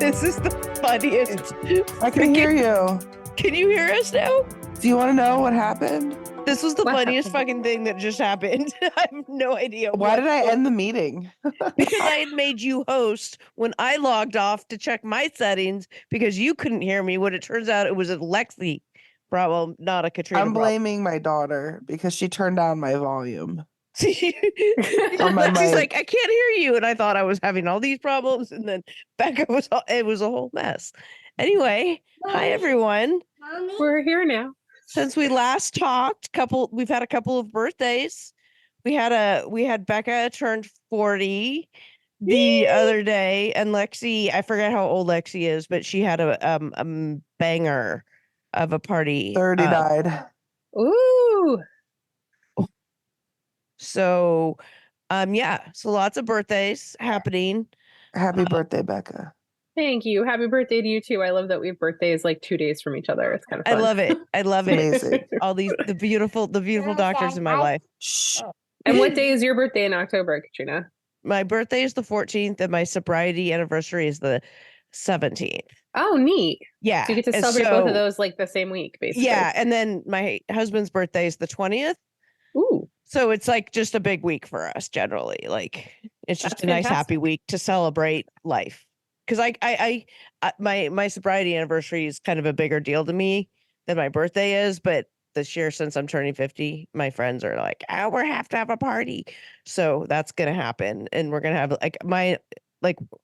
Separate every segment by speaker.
Speaker 1: This is the funniest.
Speaker 2: I can hear you.
Speaker 1: Can you hear us now?
Speaker 2: Do you want to know what happened?
Speaker 1: This was the
Speaker 3: What
Speaker 1: funniest
Speaker 3: happened?
Speaker 1: fucking thing that just happened. I have no idea.
Speaker 2: Why did I end the meeting?
Speaker 1: Because I had made you host when I logged off to check my settings because you couldn't hear me. When it turns out it was a Lexi problem, not a Katrina
Speaker 2: I'm blaming my daughter because she turned down my volume.
Speaker 1: problem.
Speaker 2: my
Speaker 1: Lexi's
Speaker 2: mic.
Speaker 1: like, I can't hear you, and I thought I was having all these problems, and then Becca it was a whole mess. Anyway, hi everyone.
Speaker 3: We're here now.
Speaker 1: Since we last talked, we've had a couple of birthdays. We had Becca turned 40 the other day, and Lexi, I forget how old Lexi is, but she had a banger of a party.
Speaker 2: 30 died.
Speaker 3: Ooh.
Speaker 1: So so lots of birthdays happening.
Speaker 2: Happy birthday, Becca.
Speaker 3: Thank you. Happy birthday to you too. I love that we have birthdays like 2 days from each other. It's kind of
Speaker 1: I
Speaker 3: fun.
Speaker 1: love it. I love it.
Speaker 2: Amazing.
Speaker 1: All the beautiful doctors in my life.
Speaker 2: Shh.
Speaker 3: And what day is your birthday in October, Katrina?
Speaker 1: My birthday is the 14th, and my sobriety anniversary is the 17th.
Speaker 3: Oh, neat.
Speaker 1: Yeah.
Speaker 3: So you get to
Speaker 1: and
Speaker 3: celebrate both
Speaker 1: so-
Speaker 3: of those like the same week, basically.
Speaker 1: Yeah, and then my husband's birthday is the 20th.
Speaker 3: Ooh.
Speaker 1: So it's like just a big week for us generally. Like it's just
Speaker 3: That's
Speaker 1: a nice happy
Speaker 3: fantastic.
Speaker 1: week to celebrate life. Because my sobriety anniversary is kind of a bigger deal to me than my birthday is, but this year, since I'm turning 50, my friends are like, "Oh, we have to have a party," so that's gonna happen, and we're gonna have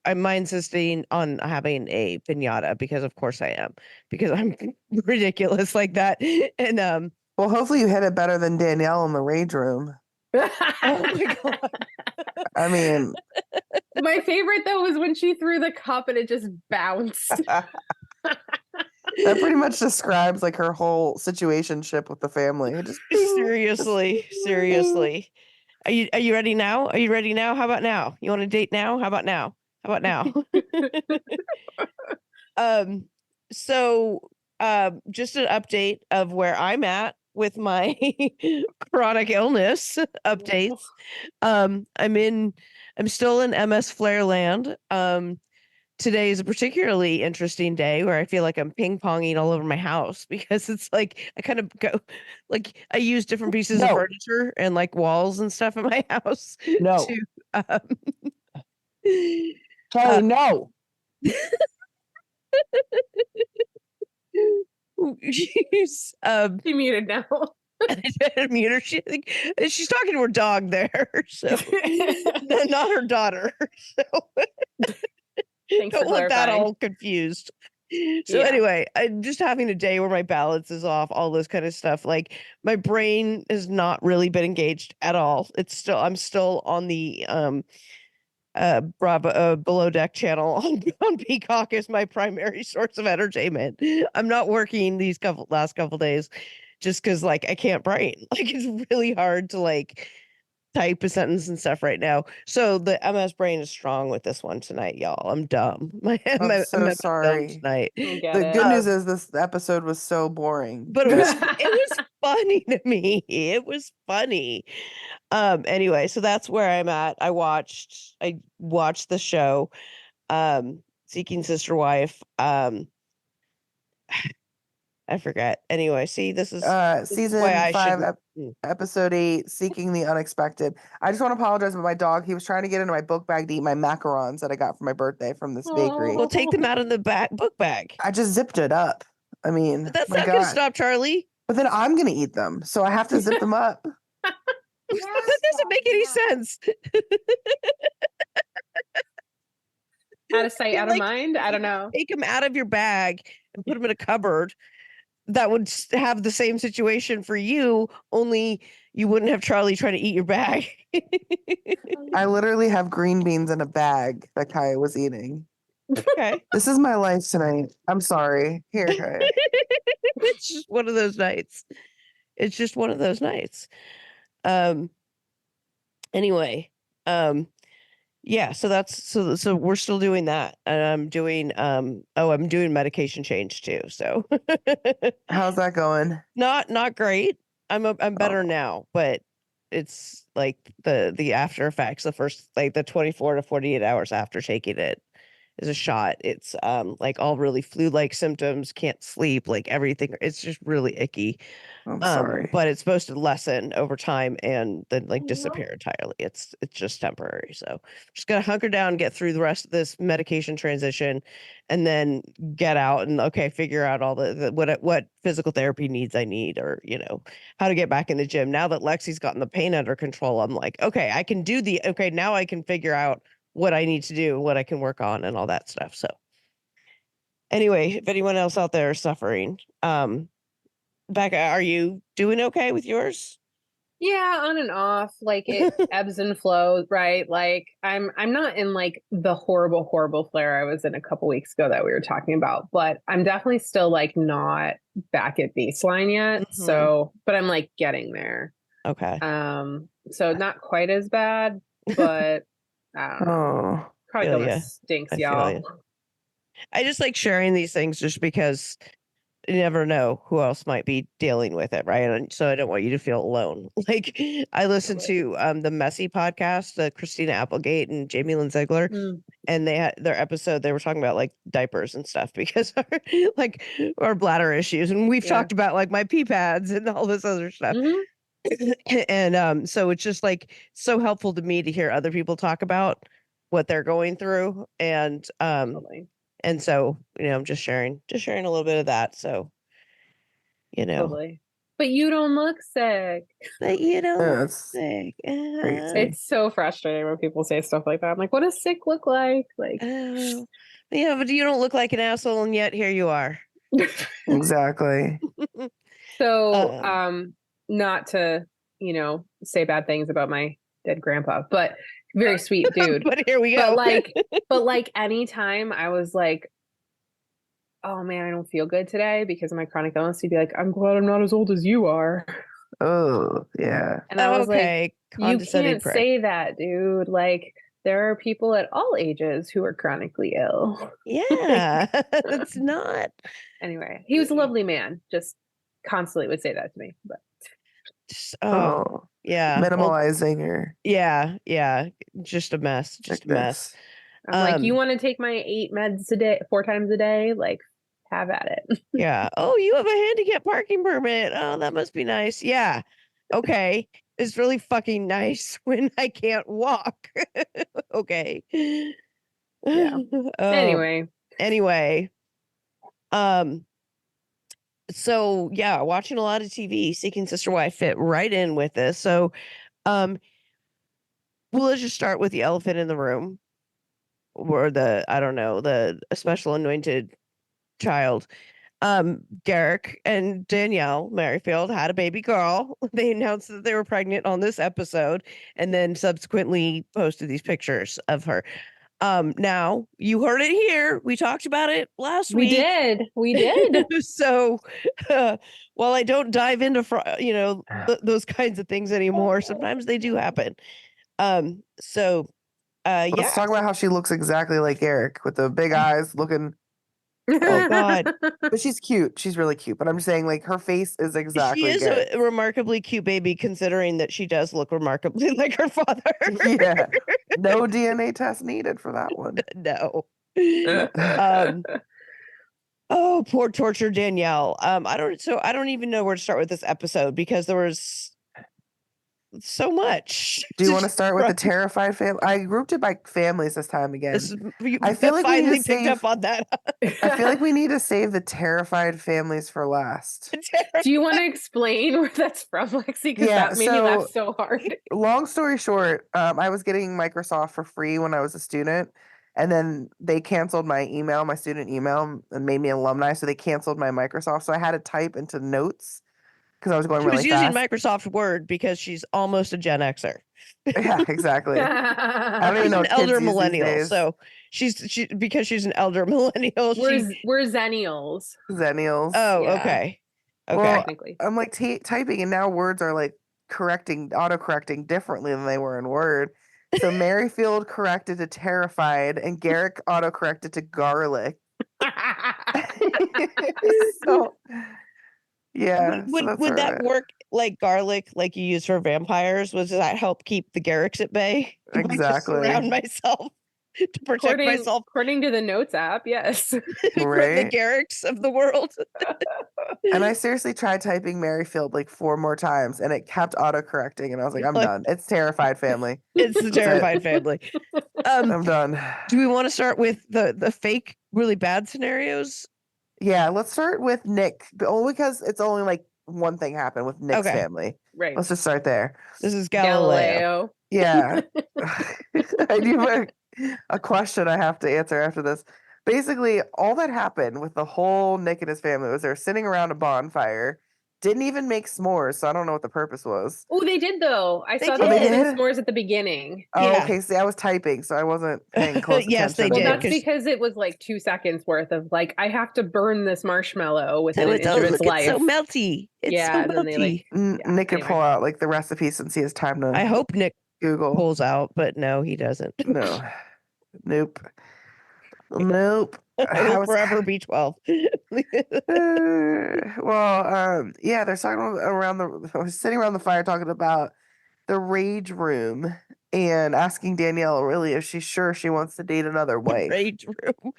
Speaker 1: I'm insisting on having a piñata because of course I am, because I'm ridiculous like that, and
Speaker 2: Well, hopefully you hit it better than Dannielle in the rage room.
Speaker 1: oh my god.
Speaker 2: I mean,
Speaker 3: My favorite though was when she threw the cup and it just bounced.
Speaker 2: that pretty much describes like her whole situationship with the family. It just bing,
Speaker 1: Seriously. Are you ready now? Are you ready now? How about now? You want to date now? How about now? How about now? So just an update of where I'm at with my chronic illness updates. I'm still in MS Flare land. Today is a particularly interesting day where I feel like I'm ping-ponging all over my house because it's like I kind of go like I use different pieces of
Speaker 2: No.
Speaker 1: furniture and like walls and stuff in my house
Speaker 2: No.
Speaker 1: to
Speaker 2: Charlie, no.
Speaker 1: she's
Speaker 3: She muted now.
Speaker 1: mute her. She's talking to her dog there, so not her daughter. So
Speaker 3: Thanks for
Speaker 1: don't want that
Speaker 3: clarifying.
Speaker 1: all confused. So
Speaker 3: Yeah.
Speaker 1: anyway, I'm just having a day where my balance is off, all this kind of stuff. Like my brain has not really been engaged at all. I'm still on the Bravo Below Deck channel on Peacock is my primary source of entertainment. I'm not working these last couple days just because like I can't brain. Like it's really hard to like type a sentence and stuff right now. So the MS brain is strong with this one tonight, y'all. I'm dumb.
Speaker 2: I'm so
Speaker 1: dumb
Speaker 2: sorry.
Speaker 1: tonight.
Speaker 3: I get
Speaker 2: The
Speaker 3: it.
Speaker 2: good news is this episode was so boring.
Speaker 1: But it was funny to me. It was funny. Anyway, so that's where I'm at. I watched the show Seeking Sister Wife. I forget. Anyway, see, this is why
Speaker 2: season
Speaker 1: I
Speaker 2: 5,
Speaker 1: should
Speaker 2: episode 8, Seeking the Unexpected. I just want to apologize about my dog. He was trying to get into my book bag to eat my macarons that I got for my birthday from this bakery.
Speaker 1: Well, take them out of the book bag.
Speaker 2: I just zipped it up. I mean,
Speaker 1: But that's
Speaker 2: my
Speaker 1: not gonna
Speaker 2: God.
Speaker 1: stop Charlie.
Speaker 2: But then I'm gonna eat them, so I have to zip them up.
Speaker 1: That doesn't make any sense.
Speaker 3: Out of sight, out of
Speaker 1: Like,
Speaker 3: mind. I don't know.
Speaker 1: Take them out of your bag and put them in a cupboard. That would have the same situation for you, only you wouldn't have Charlie trying to eat your bag.
Speaker 2: I literally have green beans in a bag that Kaya was eating.
Speaker 1: Okay.
Speaker 2: This is my life tonight. I'm sorry. Here, Kaya.
Speaker 1: It's just one of those nights. It's just one of those nights. Anyway, yeah, so that's so we're still doing that. And I'm doing I'm doing medication change too. So
Speaker 2: How's that going?
Speaker 1: not great. I'm better
Speaker 2: Oh.
Speaker 1: now, but it's like the after effects, the first like the 24 to 48 hours after taking it is a shot. It's like all really flu-like symptoms, can't sleep, like everything. It's just really icky.
Speaker 2: I'm sorry.
Speaker 1: But it's supposed to lessen over time and then like disappear entirely. It's just temporary. So just gotta hunker down, get through the rest of this medication transition, and then get out and figure out all the what physical therapy needs I need, or how to get back in the gym. Now that Lexi's gotten the pain under control, I'm like, okay, I can do now I can figure out what I need to do, what I can work on, and all that stuff. So anyway, if anyone else out there is suffering, Becca, are you doing okay with yours?
Speaker 3: Yeah, on and off. Like it ebbs and flows, right? Like I'm not in like the horrible flare I was in a couple weeks ago that we were talking about, but I'm definitely still like not back at baseline yet.
Speaker 1: Mhm.
Speaker 3: So, but I'm like getting there.
Speaker 1: Okay.
Speaker 3: So not quite as bad, but I don't know.
Speaker 2: Oh,
Speaker 3: Probably
Speaker 1: Feel
Speaker 3: going
Speaker 1: ya.
Speaker 3: stinks,
Speaker 1: I feel
Speaker 3: y'all.
Speaker 1: ya. I just like sharing these things just because you never know who else might be dealing with it, right? And so I don't want you to feel alone. Like I listened to the Messy podcast, Christina Applegate and Jamie Lynn Ziegler,
Speaker 3: Mm,
Speaker 1: and they had their episode. They were talking about like diapers and stuff because like our bladder issues, and we've
Speaker 3: Yeah.
Speaker 1: talked about like my pee pads and all this other stuff.
Speaker 3: mhm.
Speaker 1: And so it's just like so helpful to me to hear other people talk about what they're going through,
Speaker 3: Totally.
Speaker 1: and so I'm just sharing a little bit of that. So
Speaker 3: Totally. But you don't look sick.
Speaker 1: but you don't
Speaker 2: yeah,
Speaker 1: look
Speaker 2: it's
Speaker 1: sick.
Speaker 2: crazy.
Speaker 3: It's so frustrating when people say stuff like that. I'm like, what does sick look like? Like,
Speaker 1: Yeah, but you don't look like an asshole, and yet here you are.
Speaker 2: Exactly.
Speaker 3: so,
Speaker 1: Um,
Speaker 3: not to, say bad things about my dead grandpa, but very sweet dude.
Speaker 1: but here we
Speaker 3: But
Speaker 1: go.
Speaker 3: like anytime I was like, oh man, I don't feel good today because of my chronic illness, he'd be like, I'm glad I'm not as old as you are.
Speaker 2: Oh, yeah.
Speaker 3: And I was like,
Speaker 1: Okay,
Speaker 3: you
Speaker 1: condescending
Speaker 3: can't
Speaker 1: prick.
Speaker 3: say that, dude. Like, there are people at all ages who are chronically ill.
Speaker 1: Yeah, it's not.
Speaker 3: Anyway, he was a lovely man, just constantly would say that to me. But
Speaker 2: Oh,
Speaker 1: Yeah. Well,
Speaker 2: minimalizing or
Speaker 1: yeah, just a mess.
Speaker 2: like
Speaker 1: Just a mess.
Speaker 2: this.
Speaker 3: I'm like, you want to take my 8 meds a day, 4 times a day? Like, have at it.
Speaker 1: Yeah. Oh, you have a handicap parking permit. Oh, that must be nice. Yeah. Okay. It's really fucking nice when I can't walk. Okay.
Speaker 3: Yeah.
Speaker 1: Oh,
Speaker 3: Anyway,
Speaker 1: um, so yeah, watching a lot of TV, Seeking Sister Wife fit right in with this. So, um, well, let's just start with the elephant in the room, or I don't know, the special anointed child. Garrick and Dannielle Merrifield had a baby girl. They announced that they were pregnant on this episode and then subsequently posted these pictures of her. Now you heard it here. We talked about it last
Speaker 3: we
Speaker 1: week.
Speaker 3: did.
Speaker 1: So, while I don't dive into those kinds of things anymore, sometimes they do happen. So,
Speaker 2: Let's
Speaker 1: yeah.
Speaker 2: talk about how she looks exactly like Garrick with the big eyes looking.
Speaker 1: Oh God.
Speaker 2: But she's cute. She's really cute. But I'm just saying, like, her face is
Speaker 1: She
Speaker 2: exactly
Speaker 1: is
Speaker 2: Garrick.
Speaker 1: a remarkably cute baby, considering that she does look remarkably like her father.
Speaker 2: Yeah. No DNA test needed for that one.
Speaker 1: No. Oh, poor tortured Dannielle. I don't even know where to start with this episode because there was so much.
Speaker 2: Do you want to start with the terrified family? I grouped it by families this time again. I feel like we need
Speaker 1: finally
Speaker 2: to
Speaker 1: picked
Speaker 2: save.
Speaker 1: up on that.
Speaker 2: I feel like we need to save the terrified families for last.
Speaker 3: Do you want to explain where that's from, Lexi? Because
Speaker 2: Yeah,
Speaker 3: that made me laugh so hard.
Speaker 2: Long story short, I was getting Microsoft for free when I was a student, and then they canceled my email, my student email, and made me alumni. So they canceled my Microsoft. So I had to type into notes because I was going
Speaker 1: She
Speaker 2: really
Speaker 1: was using
Speaker 2: fast.
Speaker 1: Microsoft Word because she's almost a Gen Xer.
Speaker 2: Yeah, exactly. I don't even
Speaker 1: She's
Speaker 2: know
Speaker 1: an
Speaker 2: what
Speaker 1: elder
Speaker 2: kids use these
Speaker 1: millennial,
Speaker 2: days.
Speaker 1: so because she's an elder millennial.
Speaker 3: We're Zennials.
Speaker 2: Zennials.
Speaker 1: Oh,
Speaker 3: Yeah.
Speaker 1: okay.
Speaker 2: Well,
Speaker 3: Technically.
Speaker 2: I'm like typing, and now words are like auto-correcting differently than they were in Word. So Merrifield corrected to terrified, and Garrick auto-corrected to garlic. So yeah, so that's
Speaker 1: Would that
Speaker 2: alright.
Speaker 1: work like garlic, like you use for vampires? Does that help keep the Garricks at bay? If I just surround
Speaker 2: Exactly.
Speaker 1: myself to protect myself
Speaker 3: According to the Notes app, yes.
Speaker 1: from the
Speaker 2: Right?
Speaker 1: Garricks of the world.
Speaker 2: And I seriously tried typing Merrifield like 4 more times and it kept autocorrecting and I was like, I'm
Speaker 1: Like-
Speaker 2: done. It's Terrified Family.
Speaker 1: It's the
Speaker 2: That's it.
Speaker 1: Terrified Family.
Speaker 2: I'm done.
Speaker 1: Do we want to start with the fake, really bad scenarios?
Speaker 2: Yeah, let's start with Nick, but only because it's only like one thing happened with Nick's
Speaker 1: Okay.
Speaker 2: family.
Speaker 3: Right.
Speaker 2: Let's just start there.
Speaker 1: This is Galileo.
Speaker 2: Yeah. I do a question I have to answer after this. Basically, all that happened with the whole Nick and his family was they're sitting around a bonfire, didn't even make s'mores, so I don't know what the purpose was.
Speaker 3: Oh, they did though. I
Speaker 1: They
Speaker 3: saw
Speaker 1: did.
Speaker 3: them
Speaker 2: They
Speaker 3: holding
Speaker 2: did?
Speaker 3: s'mores at the beginning.
Speaker 2: Oh,
Speaker 1: Yeah.
Speaker 2: okay. See, I was typing, so I wasn't paying close
Speaker 1: Yes, they
Speaker 2: attention.
Speaker 3: Well,
Speaker 1: did,
Speaker 3: that's
Speaker 1: 'cause-
Speaker 3: because it was like 2 seconds worth of like, I have to burn this marshmallow within
Speaker 1: So
Speaker 3: an
Speaker 1: it's,
Speaker 3: inch of its
Speaker 1: look,
Speaker 3: life.
Speaker 1: it's so melty. It's
Speaker 3: Yeah,
Speaker 1: so
Speaker 3: and then they, like,
Speaker 1: melty.
Speaker 3: Yeah,
Speaker 2: Nick could
Speaker 3: anyway.
Speaker 2: pull out like the recipe since he has time to
Speaker 1: I hope Nick
Speaker 2: Google.
Speaker 1: pulls out, but no, he doesn't.
Speaker 2: No. Nope. Nope.
Speaker 1: I
Speaker 2: I
Speaker 1: will
Speaker 2: was-
Speaker 1: forever be 12.
Speaker 2: Yeah, they're talking around sitting around the fire talking about the rage room and asking Dannielle really if she's sure she wants to date another wife.
Speaker 1: Rage room.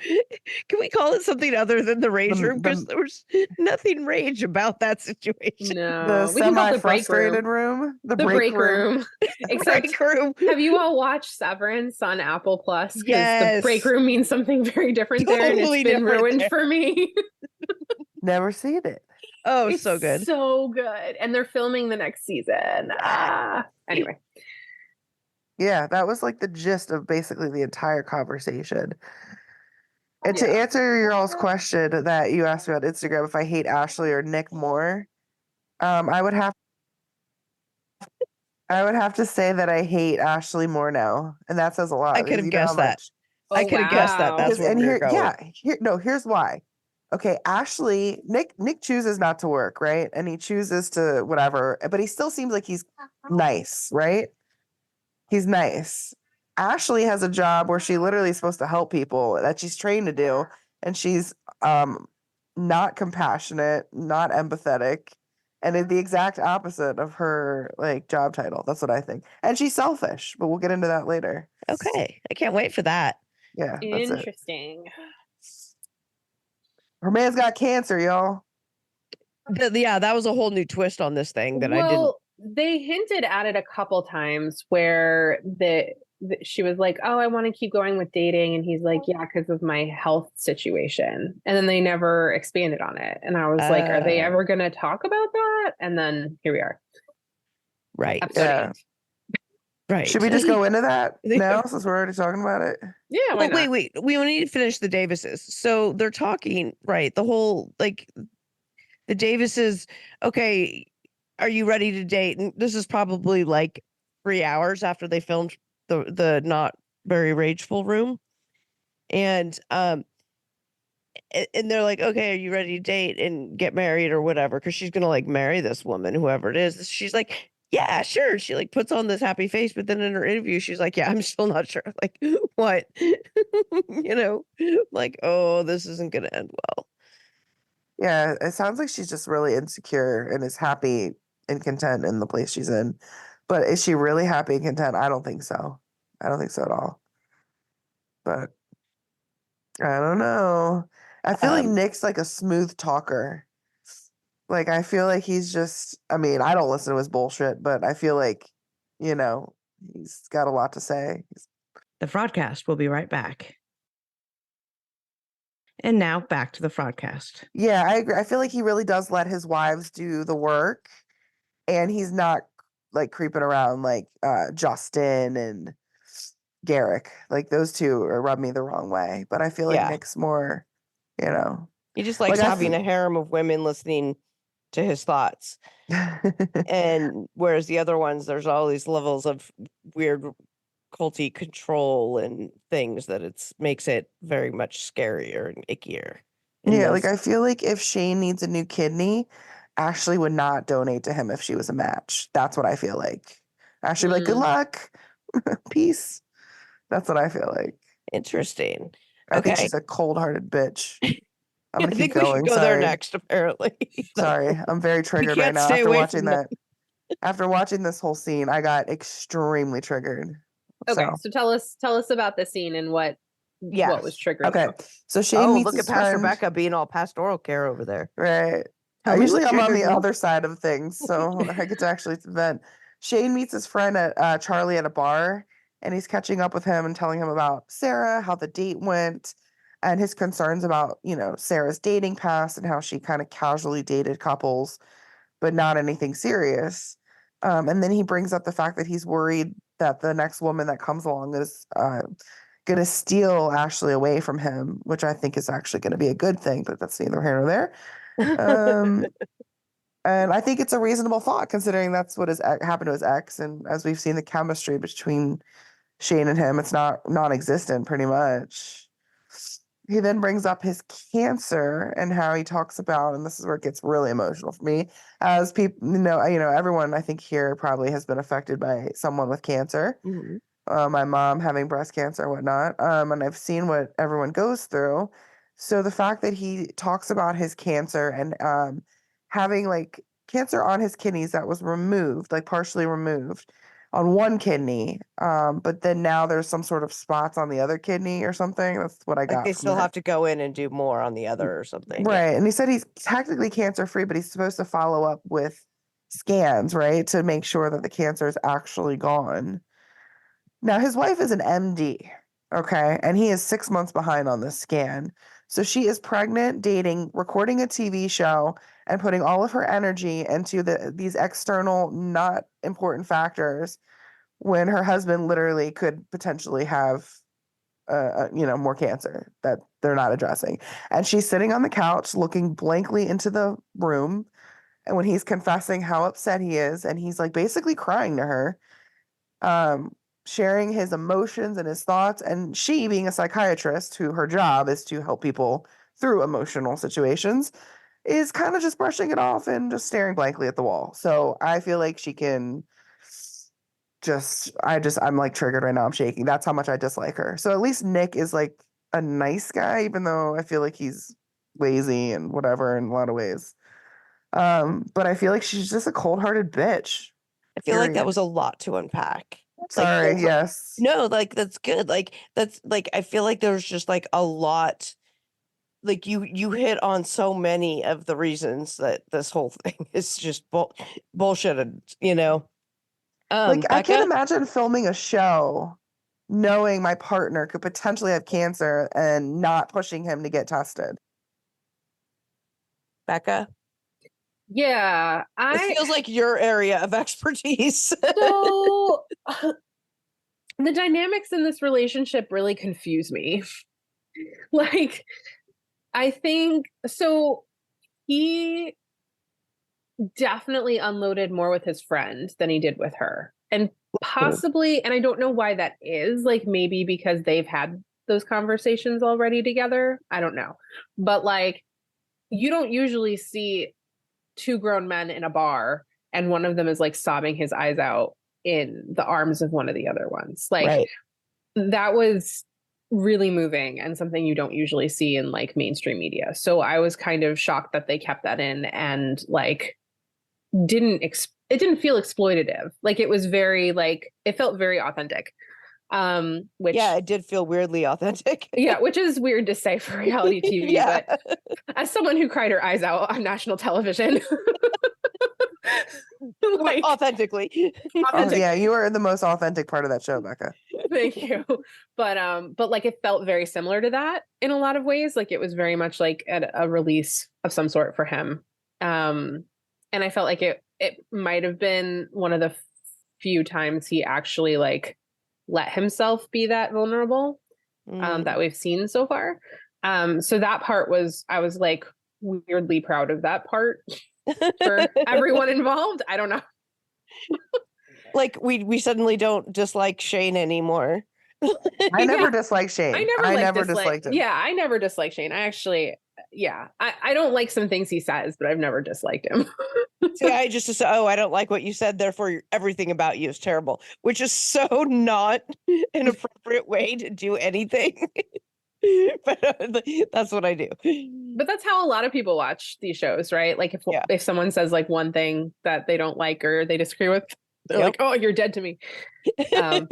Speaker 1: Can we call it something other than the rage room? Because there was nothing rage about that situation.
Speaker 3: No,
Speaker 2: The
Speaker 3: we can call it the break
Speaker 2: semi-frustrated
Speaker 3: room.
Speaker 2: room.
Speaker 3: The break room. Except,
Speaker 1: Break room.
Speaker 3: have you all watched Severance on Apple Plus? Because
Speaker 1: Yes.
Speaker 3: the break room means something very different there, and
Speaker 1: Totally
Speaker 3: it's been
Speaker 1: different
Speaker 3: ruined
Speaker 1: there.
Speaker 3: for me.
Speaker 2: Never seen it.
Speaker 1: Oh,
Speaker 3: It's
Speaker 1: so good.
Speaker 3: so good, and they're filming the next season. Anyway,
Speaker 2: Yeah, that was like the gist of basically the entire conversation. And to
Speaker 3: Yeah.
Speaker 2: answer your all's question that you asked me on Instagram, if I hate Ashley or Nick more, I would have to say that I hate Ashley more now, and that says a lot.
Speaker 1: I could
Speaker 2: because
Speaker 1: have
Speaker 2: you know how
Speaker 1: guessed that.
Speaker 2: much-
Speaker 1: I could have guessed that.
Speaker 3: wow.
Speaker 1: That's
Speaker 2: Because-
Speaker 1: where
Speaker 2: and
Speaker 1: we were
Speaker 2: here,
Speaker 1: going.
Speaker 2: yeah, here's why. Okay, Ashley, Nick chooses not to work, right? And he chooses to whatever, but he still seems like he's nice, right? He's nice. Ashley has a job where she literally is supposed to help people that she's trained to do, and she's not compassionate, not empathetic, and is the exact opposite of her like job title. That's what I think. And she's selfish, but we'll get into that later.
Speaker 1: Okay. I can't wait for that.
Speaker 2: Yeah, that's it.
Speaker 3: Interesting.
Speaker 2: Her man's got cancer, y'all.
Speaker 1: Yeah, that was a whole new twist on this thing that I didn't.
Speaker 3: Well, they hinted at it a couple times where she was like, "Oh, I want to keep going with dating," and he's like, "Yeah, because of my health situation." And then they never expanded on it, and I was like, "Are they ever going to talk about that?" And then here we are.
Speaker 1: Right.
Speaker 3: Episode
Speaker 2: Yeah.
Speaker 3: 8.
Speaker 1: Right.
Speaker 2: Should we just go into that
Speaker 1: Yeah.
Speaker 2: now since we're already talking about it?
Speaker 3: Yeah, why
Speaker 1: Well,
Speaker 3: not?
Speaker 1: wait. We need to finish the Davises. So they're talking, right? The whole like the Davises. Okay, are you ready to date? And this is probably like 3 hours after they filmed the not very rageful room, and they're like, okay, are you ready to date and get married or whatever? Because she's gonna like marry this woman, whoever it is. She's like, yeah, sure. She like puts on this happy face, but then in her interview, she's like, yeah, I'm still not sure. Like, what? Like, oh, this isn't gonna end well.
Speaker 2: Yeah, it sounds like she's just really insecure and is happy and content in the place she's in. But is she really happy and content? I don't think so. I don't think so at all. But I don't know. I feel like Nick's like a smooth talker. Like I feel like he's just I mean, I don't listen to his bullshit, but I feel like, he's got a lot to say.
Speaker 4: The Fraudcast will be right back. And now back to the Fraudcast.
Speaker 2: Yeah, I agree. I feel like he really does let his wives do the work, and he's not like creeping around like Justin and Garrick. Like those two rub me the wrong way. But I feel like
Speaker 1: Yeah.
Speaker 2: Nick's more,
Speaker 1: He just likes
Speaker 2: Like, I
Speaker 1: having a harem of women listening to his thoughts. And whereas the other ones, there's all these levels of weird culty control and things that makes it very much scarier and ickier. in
Speaker 2: Yeah,
Speaker 1: those-
Speaker 2: like I feel like if Shane needs a new kidney, Ashley would not donate to him if she was a match. That's what I feel like. Ashley would be like, good luck. Peace. That's what I feel like.
Speaker 1: Interesting.
Speaker 2: I think
Speaker 1: Okay.
Speaker 2: she's a cold-hearted bitch. I'm
Speaker 1: I
Speaker 2: gonna
Speaker 1: think
Speaker 2: keep
Speaker 1: we should
Speaker 2: going.
Speaker 1: go
Speaker 2: Sorry.
Speaker 1: there next, apparently.
Speaker 2: Sorry. I'm very triggered right
Speaker 1: can't
Speaker 2: now
Speaker 1: stay
Speaker 2: after
Speaker 1: away
Speaker 2: watching
Speaker 1: from them.
Speaker 2: that. After watching this whole scene, I got extremely triggered.
Speaker 3: Okay, so tell us about the scene and what was triggering
Speaker 2: Okay.
Speaker 3: you.
Speaker 2: So Shane
Speaker 1: Oh,
Speaker 2: meets
Speaker 1: look at
Speaker 2: his
Speaker 1: Pastor
Speaker 2: friend.
Speaker 1: Becca being all pastoral care over there.
Speaker 2: Right.
Speaker 4: Tell me
Speaker 2: Usually
Speaker 4: what
Speaker 2: I'm on
Speaker 4: triggered
Speaker 2: the
Speaker 4: me.
Speaker 2: other side of things, so I get to actually vent. Shane meets his friend at Charlie at a bar, and he's catching up with him and telling him about Sarah, how the date went, and his concerns about, Sarah's dating past and how she kind of casually dated couples, but not anything serious. And then he brings up the fact that he's worried that the next woman that comes along is going to steal Ashley away from him, which I think is actually going to be a good thing, but that's neither here nor there. And I think it's a reasonable thought considering that's what happened to his ex. And as we've seen the chemistry between Shane and him, it's not non-existent pretty much. He then brings up his cancer and how he talks about, and this is where it gets really emotional for me, as people, everyone I think here probably has been affected by someone with cancer.
Speaker 1: Mhm.
Speaker 2: My mom having breast cancer and whatnot. And I've seen what everyone goes through. So the fact that he talks about his cancer and having like cancer on his kidneys that was removed, like partially removed on one kidney, but then now there's some sort of spots on the other kidney or something. That's what I
Speaker 1: Like
Speaker 2: got
Speaker 1: they
Speaker 2: from
Speaker 1: still
Speaker 2: it.
Speaker 1: have to go in and do more on the other or something. Yeah.
Speaker 2: Right. And he said he's technically cancer free, but he's supposed to follow up with scans, right, to make sure that the cancer is actually gone. Now, his wife is an MD, okay, and he is 6 months behind on this scan. So she is pregnant, dating, recording a TV show, and putting all of her energy into these external, not important factors when her husband literally could potentially have, more cancer that they're not addressing. And she's sitting on the couch looking blankly into the room. And when he's confessing how upset he is, and he's like basically crying to her, um, sharing his emotions and his thoughts. And she, being a psychiatrist, who her job is to help people through emotional situations, is kind of just brushing it off and just staring blankly at the wall. So I feel like she can I'm like triggered right now. I'm shaking. That's how much I dislike her. So at least Nick is like a nice guy, even though I feel like he's lazy and whatever in a lot of ways. But I feel like she's just a cold-hearted bitch.
Speaker 1: I feel like that
Speaker 2: Period.
Speaker 1: was a lot to unpack.
Speaker 2: Sorry, yes.
Speaker 1: No, like that's good. Like that's like I feel like there's just like a lot. Like you hit on so many of the reasons that this whole thing is just bullshit.
Speaker 2: Like I can't
Speaker 1: Becca,
Speaker 2: imagine filming a show knowing my partner could potentially have cancer and not pushing him to get tested.
Speaker 1: Becca,
Speaker 3: Yeah,
Speaker 1: this feels like your area of expertise.
Speaker 3: so the dynamics in this relationship really confuse me. Like, I think so. He definitely unloaded more with his friend than he did with her. And possibly, and I don't know why that is, like maybe because they've had those conversations already together. I don't know. But like, you don't usually see two grown men in a bar and one of them is like sobbing his eyes out in the arms of one of the other ones. Like,
Speaker 1: Right.
Speaker 3: that was really moving and something you don't usually see in like mainstream media. So I was kind of shocked that they kept that in and like it didn't feel exploitative. Like it was very like it felt very authentic. Which
Speaker 1: Yeah, it did feel weirdly authentic.
Speaker 3: yeah, which is weird to say for reality TV,
Speaker 1: Yeah.
Speaker 3: but as someone who cried her eyes out on national television, like,
Speaker 1: authentically.
Speaker 2: Oh, yeah, you were the most authentic part of that show, Becca.
Speaker 3: Thank you. But like it felt very similar to that in a lot of ways. Like it was very much like a release of some sort for him. And I felt like it might have been one of the few times he actually like let himself be that vulnerable that we've seen so far. So that part I was like weirdly proud of that part for everyone involved. I don't know.
Speaker 1: Like we suddenly don't dislike Shane anymore.
Speaker 2: I never disliked Shane.
Speaker 3: I never
Speaker 2: disliked him.
Speaker 3: Yeah, I never disliked Shane. I actually, I don't like some things he says, but I've never disliked him.
Speaker 1: See, I just I don't like what you said, therefore everything about you is terrible, which is so not an appropriate way to do anything. But that's what I do.
Speaker 3: But that's how a lot of people watch these shows, right? Like if someone says like one thing that they don't like or they disagree with, They're like, oh, you're dead to me. But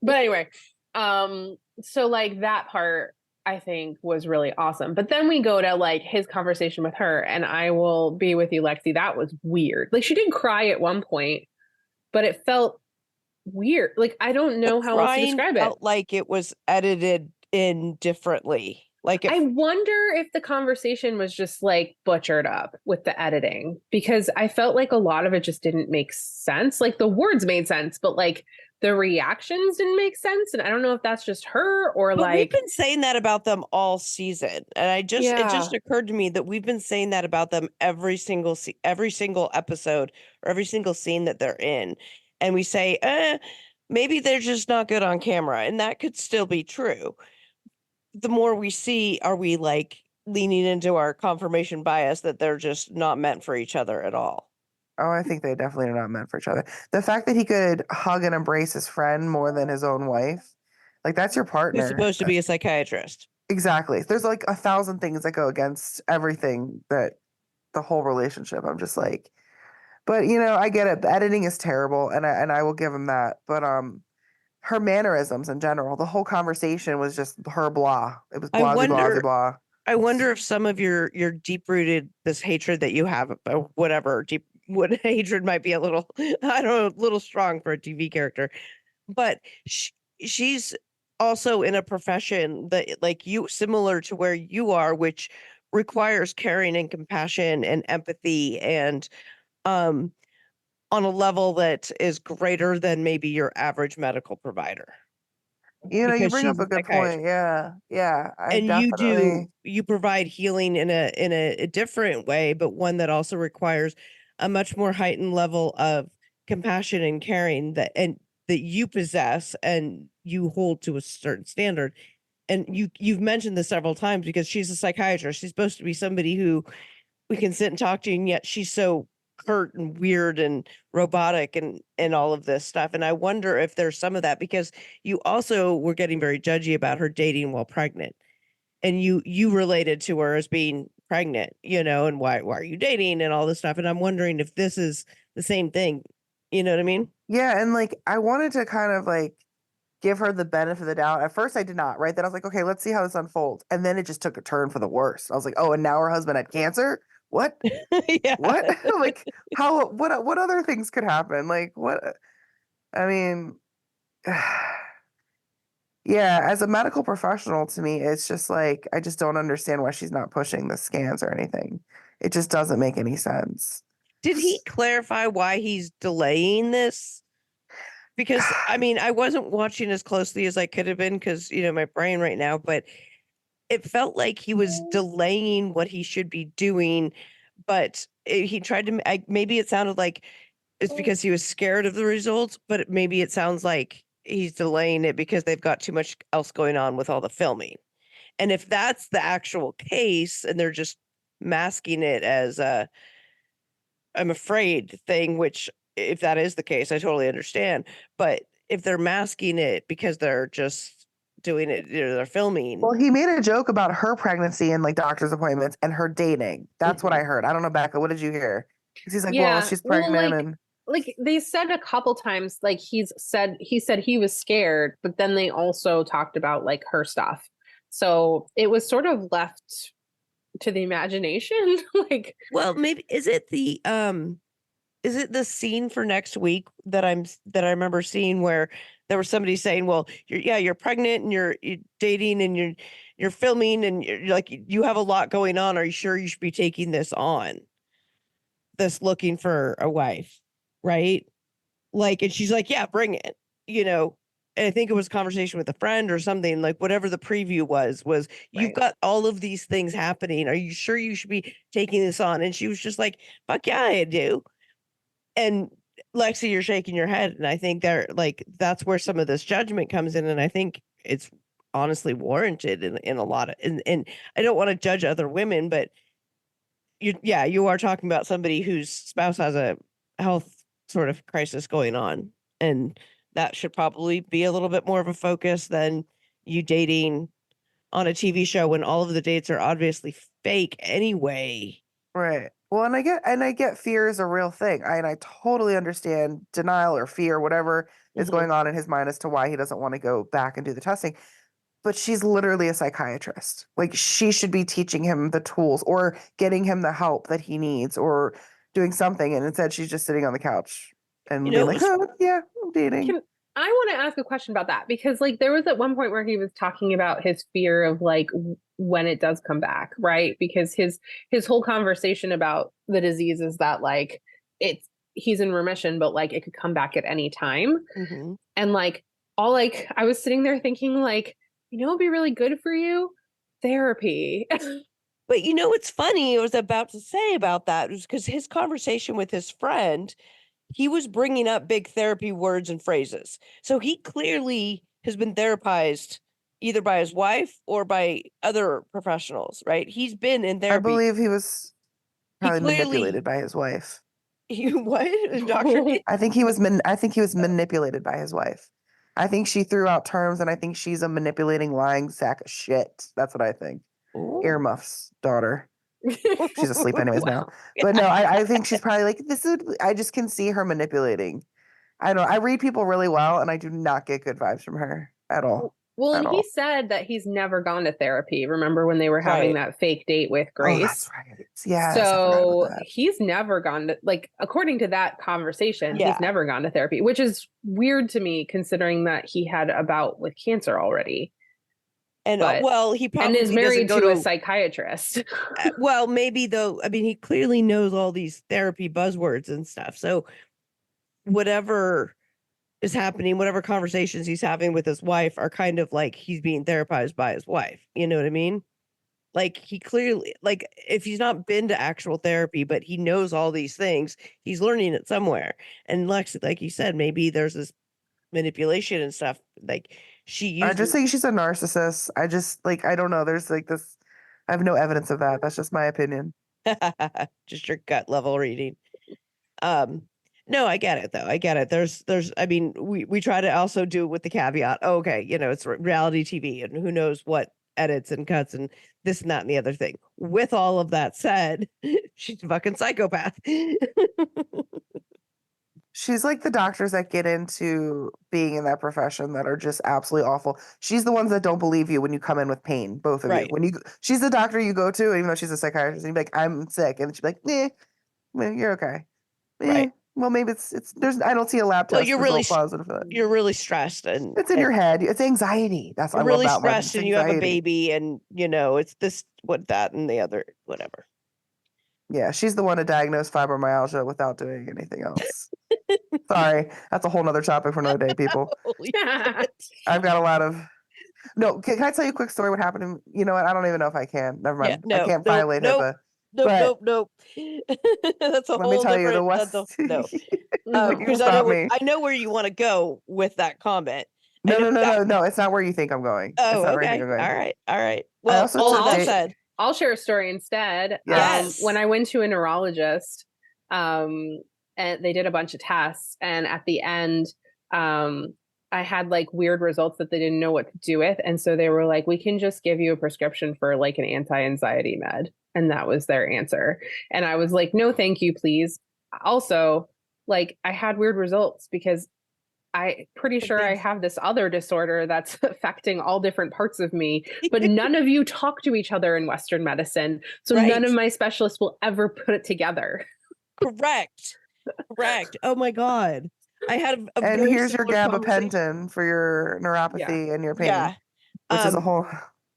Speaker 3: anyway, so like that part I think was really awesome. But then we go to like his conversation with her, and I will be with you, Lexi. That was weird. Like she didn't cry at one point, but it felt weird. Like I don't know how else to
Speaker 1: Crying
Speaker 3: describe it.
Speaker 1: felt like it was edited in differently. Like
Speaker 3: I wonder if the conversation was just like butchered up with the editing, because I felt like a lot of it just didn't make sense. Like the words made sense, but like the reactions didn't make sense. And I don't know if that's just her or
Speaker 1: but we've
Speaker 3: like,
Speaker 1: been saying that about them all season, and it just occurred to me that we've been saying that about them every single episode or every single scene that they're in, and we say, maybe they're just not good on camera, and that could still be true. The more we see, are we like leaning into our confirmation bias that they're just not meant for each other at all?
Speaker 2: Oh, I think they definitely are not meant for each other. The fact that he could hug and embrace his friend more than his own wife, like that's your
Speaker 1: Who's
Speaker 2: partner.
Speaker 1: supposed to be a psychiatrist.
Speaker 2: Exactly. There's like 1,000 things that go against everything that the whole relationship. I'm just like, but I get it. The editing is terrible, and I will give him that. But her mannerisms in general, the whole conversation was just her blah. It was
Speaker 1: I
Speaker 2: blah, blah,
Speaker 1: wonder
Speaker 2: blah.
Speaker 1: I wonder if some of your deep-rooted this hatred that you have, whatever what hatred might be a little, I don't know, a little strong for a TV character, but she's also in a profession that like you, similar to where you are, which requires caring and compassion and empathy and um on a level that is greater than maybe your average medical provider
Speaker 2: You
Speaker 1: because
Speaker 2: bring
Speaker 1: she's
Speaker 2: up
Speaker 1: a
Speaker 2: a good point.
Speaker 1: psychiatrist.
Speaker 2: Yeah. Yeah. I
Speaker 1: And
Speaker 2: definitely.
Speaker 1: you provide healing in a different way, but one that also requires a much more heightened level of compassion and caring that you possess and you hold to a certain standard. And you've mentioned this several times because she's a psychiatrist. She's supposed to be somebody who we can sit and talk to, and yet she's so curt and weird and robotic and all of this stuff. And I wonder if there's some of that because you also were getting very judgy about her dating while pregnant, and you related to her as being pregnant, and why are you dating and all this stuff. And I'm wondering if this is the same thing. You know what I mean?
Speaker 2: Yeah. And like, I wanted to kind of like give her the benefit of the doubt. At first, I did not, right? Then I was like, okay, let's see how this unfolds. And then it just took a turn for the worse. I was like, oh, and now her husband had cancer? What?
Speaker 1: Yeah.
Speaker 2: What? Like, what other things could happen? Like, what? I mean, yeah, as a medical professional, to me, it's just like, I just don't understand why she's not pushing the scans or anything. It just doesn't make any sense.
Speaker 1: Did he clarify why he's delaying this? Because I mean, I wasn't watching as closely as I could have been because my brain right now, but it felt like he was delaying what he should be doing, but he tried to. Maybe it sounded like it's because he was scared of the results, but maybe it sounds like he's delaying it because they've got too much else going on with all the filming. And if that's the actual case, and they're just masking it as a "I'm afraid" thing, which if that is the case, I totally understand. But if they're masking it because they're just doing it, they're filming.
Speaker 2: Well, he made a joke about her pregnancy and like doctor's appointments and her dating. That's what I heard. I don't know, Becca. What did you hear? 'Cause he's like, well, she's
Speaker 3: well,
Speaker 2: pregnant and
Speaker 3: like they said a couple times, like he said he was scared, but then they also talked about like her stuff. So it was sort of left to the imagination. Like,
Speaker 1: Well, maybe is it the scene for next week that I remember seeing where there was somebody saying, "Well, you're pregnant and you're dating and you're filming and you're like you have a lot going on. Are you sure you should be taking this on? This looking for a wife, right?" Like, and she's like, "Yeah, bring it." You know, and I think it was a conversation with a friend or something, like whatever the preview was you've
Speaker 3: right.
Speaker 1: got all of these things happening. Are you sure you should be taking this on? And she was just like, "Fuck yeah, I do." And Lexi, you're shaking your head. And I think that's where some of this judgment comes in. And I think it's honestly warranted in a lot of, and I don't want to judge other women, but you are talking about somebody whose spouse has a health sort of crisis going on. And that should probably be a little bit more of a focus than you dating on a TV show when all of the dates are obviously fake anyway.
Speaker 2: right. Well, and I get fear is a real thing. And I totally understand denial or fear, whatever is
Speaker 1: Mhm.
Speaker 2: going on in his mind as to why he doesn't want to go back and do the testing. But she's literally a psychiatrist. Like she should be teaching him the tools or getting him the help that he needs or doing something. And instead she's just sitting on the couch and
Speaker 1: You
Speaker 2: being
Speaker 1: know, it
Speaker 2: like,
Speaker 1: was
Speaker 2: oh yeah, I'm dating.
Speaker 3: I want to ask a question about that because like there was at one point where he was talking about his fear of like when it does come back, right? Because his whole conversation about the disease is that like he's in remission, but like it could come back at any time.
Speaker 1: Mhm.
Speaker 3: And like I was sitting there thinking like, you know, it'd be really good for you, therapy.
Speaker 1: But you know what's funny? I was about to say about that was because his conversation with his friend, he was bringing up big therapy words and phrases. So he clearly has been therapized either by his wife or by other professionals, right? He's been in
Speaker 2: I
Speaker 1: therapy.
Speaker 2: believe he was
Speaker 1: He
Speaker 2: probably
Speaker 1: clearly
Speaker 2: manipulated by his wife.
Speaker 1: what? Doctor?
Speaker 2: I think he was manipulated by his wife. I think she threw out terms and I think she's a manipulating, lying sack of shit. That's what I think. Earmuff's daughter. She's asleep anyways now.
Speaker 3: Wow.
Speaker 2: But no, I think she's probably like, I just can see her manipulating. I don't know. I read people really well and I do not get good vibes from her at all.
Speaker 3: Well,
Speaker 2: At
Speaker 3: and
Speaker 2: all.
Speaker 3: he said that he's never gone to therapy. Remember when they were having
Speaker 1: Right.
Speaker 3: that fake date with
Speaker 2: Oh,
Speaker 3: Grace?
Speaker 2: that's right. Yes, I forgot
Speaker 3: So
Speaker 2: about that.
Speaker 3: he's never gone to, like, according to that conversation,
Speaker 1: Yeah.
Speaker 3: he's never gone to therapy, which is weird to me considering that he had a bout with cancer already.
Speaker 1: And
Speaker 3: But-
Speaker 1: well, he
Speaker 3: And
Speaker 1: probably
Speaker 3: is
Speaker 1: doesn't
Speaker 3: married
Speaker 1: go
Speaker 3: to a psychiatrist.
Speaker 1: well, maybe though. I mean, he clearly knows all these therapy buzzwords and stuff. So whatever is happening, whatever conversations he's having with his wife are kind of like he's being therapized by his wife. You know what I mean? Like he clearly, like if he's not been to actual therapy, but he knows all these things, he's learning it somewhere. And Lex, like you said, maybe there's this manipulation and stuff. Like she
Speaker 2: I
Speaker 1: used
Speaker 2: just think she's a narcissist. I just like I don't know. There's like this. I have no evidence of that. That's just my opinion.
Speaker 1: just your gut level reading. No, I get it though. I get it. There's I mean, we try to also do it with the caveat. Oh, okay, you know, it's reality TV and who knows what edits and cuts and this and that and the other thing. With all of that said, she's a fucking psychopath.
Speaker 2: She's like the doctors that get into being in that profession that are just absolutely awful. She's the ones that don't believe you when you come in with pain, both of you.
Speaker 1: Right.
Speaker 2: When she's the doctor you go to, even though she's a psychiatrist, and you're like, I'm sick, and she's like, well, you're okay.
Speaker 1: Right.
Speaker 2: Well, maybe it's there's I don't see a lab
Speaker 1: Well,
Speaker 2: test
Speaker 1: you're
Speaker 2: result
Speaker 1: really
Speaker 2: positive for that.
Speaker 1: you're really stressed and
Speaker 2: It's in your head. It's anxiety. That's what
Speaker 1: you're
Speaker 2: I love
Speaker 1: really
Speaker 2: about
Speaker 1: stressed
Speaker 2: It's
Speaker 1: and you have a
Speaker 2: anxiety.
Speaker 1: baby and you know, it's this what that and the other whatever.
Speaker 2: Yeah, she's the one to diagnose fibromyalgia without doing anything else. Sorry, that's a whole nother topic for another day, people.
Speaker 1: Holy shit.
Speaker 2: I've got a lot of. No, can I tell you a quick story? What happened? You know what? I don't even know if I can. Never
Speaker 1: Yeah,
Speaker 2: mind. I
Speaker 1: no,
Speaker 2: can't
Speaker 1: nope,
Speaker 2: violate
Speaker 1: nope.
Speaker 2: HIPAA.
Speaker 1: Nope,
Speaker 2: But
Speaker 1: nope. That's a
Speaker 2: let me
Speaker 1: whole
Speaker 2: tell you, the
Speaker 1: different.
Speaker 2: West. You
Speaker 1: Because
Speaker 2: stop me.
Speaker 1: I know where you want to go with that comment. I
Speaker 2: No,
Speaker 1: know
Speaker 2: no, no,
Speaker 1: exact-
Speaker 2: no. It's not where you think I'm going. It's
Speaker 1: Oh,
Speaker 2: not where you
Speaker 1: okay.
Speaker 2: think I'm going.
Speaker 1: All right. Well,
Speaker 2: also
Speaker 1: all
Speaker 2: took
Speaker 1: of that
Speaker 2: date-
Speaker 1: said,
Speaker 3: I'll share a story instead.
Speaker 1: Yes.
Speaker 3: When I went to a neurologist, and they did a bunch of tests, and at the end, I had like weird results that they didn't know what to do with, and so they were like, "We can just give you a prescription for like an anti-anxiety med," and that was their answer. And I was like, "No, thank you, please." Also, like I had weird results because I'm pretty sure I have this other disorder that's affecting all different parts of me, but none of you talk to each other in Western medicine. So none of
Speaker 1: Right.
Speaker 3: my specialists will ever put it together.
Speaker 1: correct. Oh my God. I had a
Speaker 2: And
Speaker 1: very
Speaker 2: here's your
Speaker 1: similar conversation.
Speaker 2: gabapentin for your neuropathy and your pain,
Speaker 1: Yeah.
Speaker 2: which is a whole.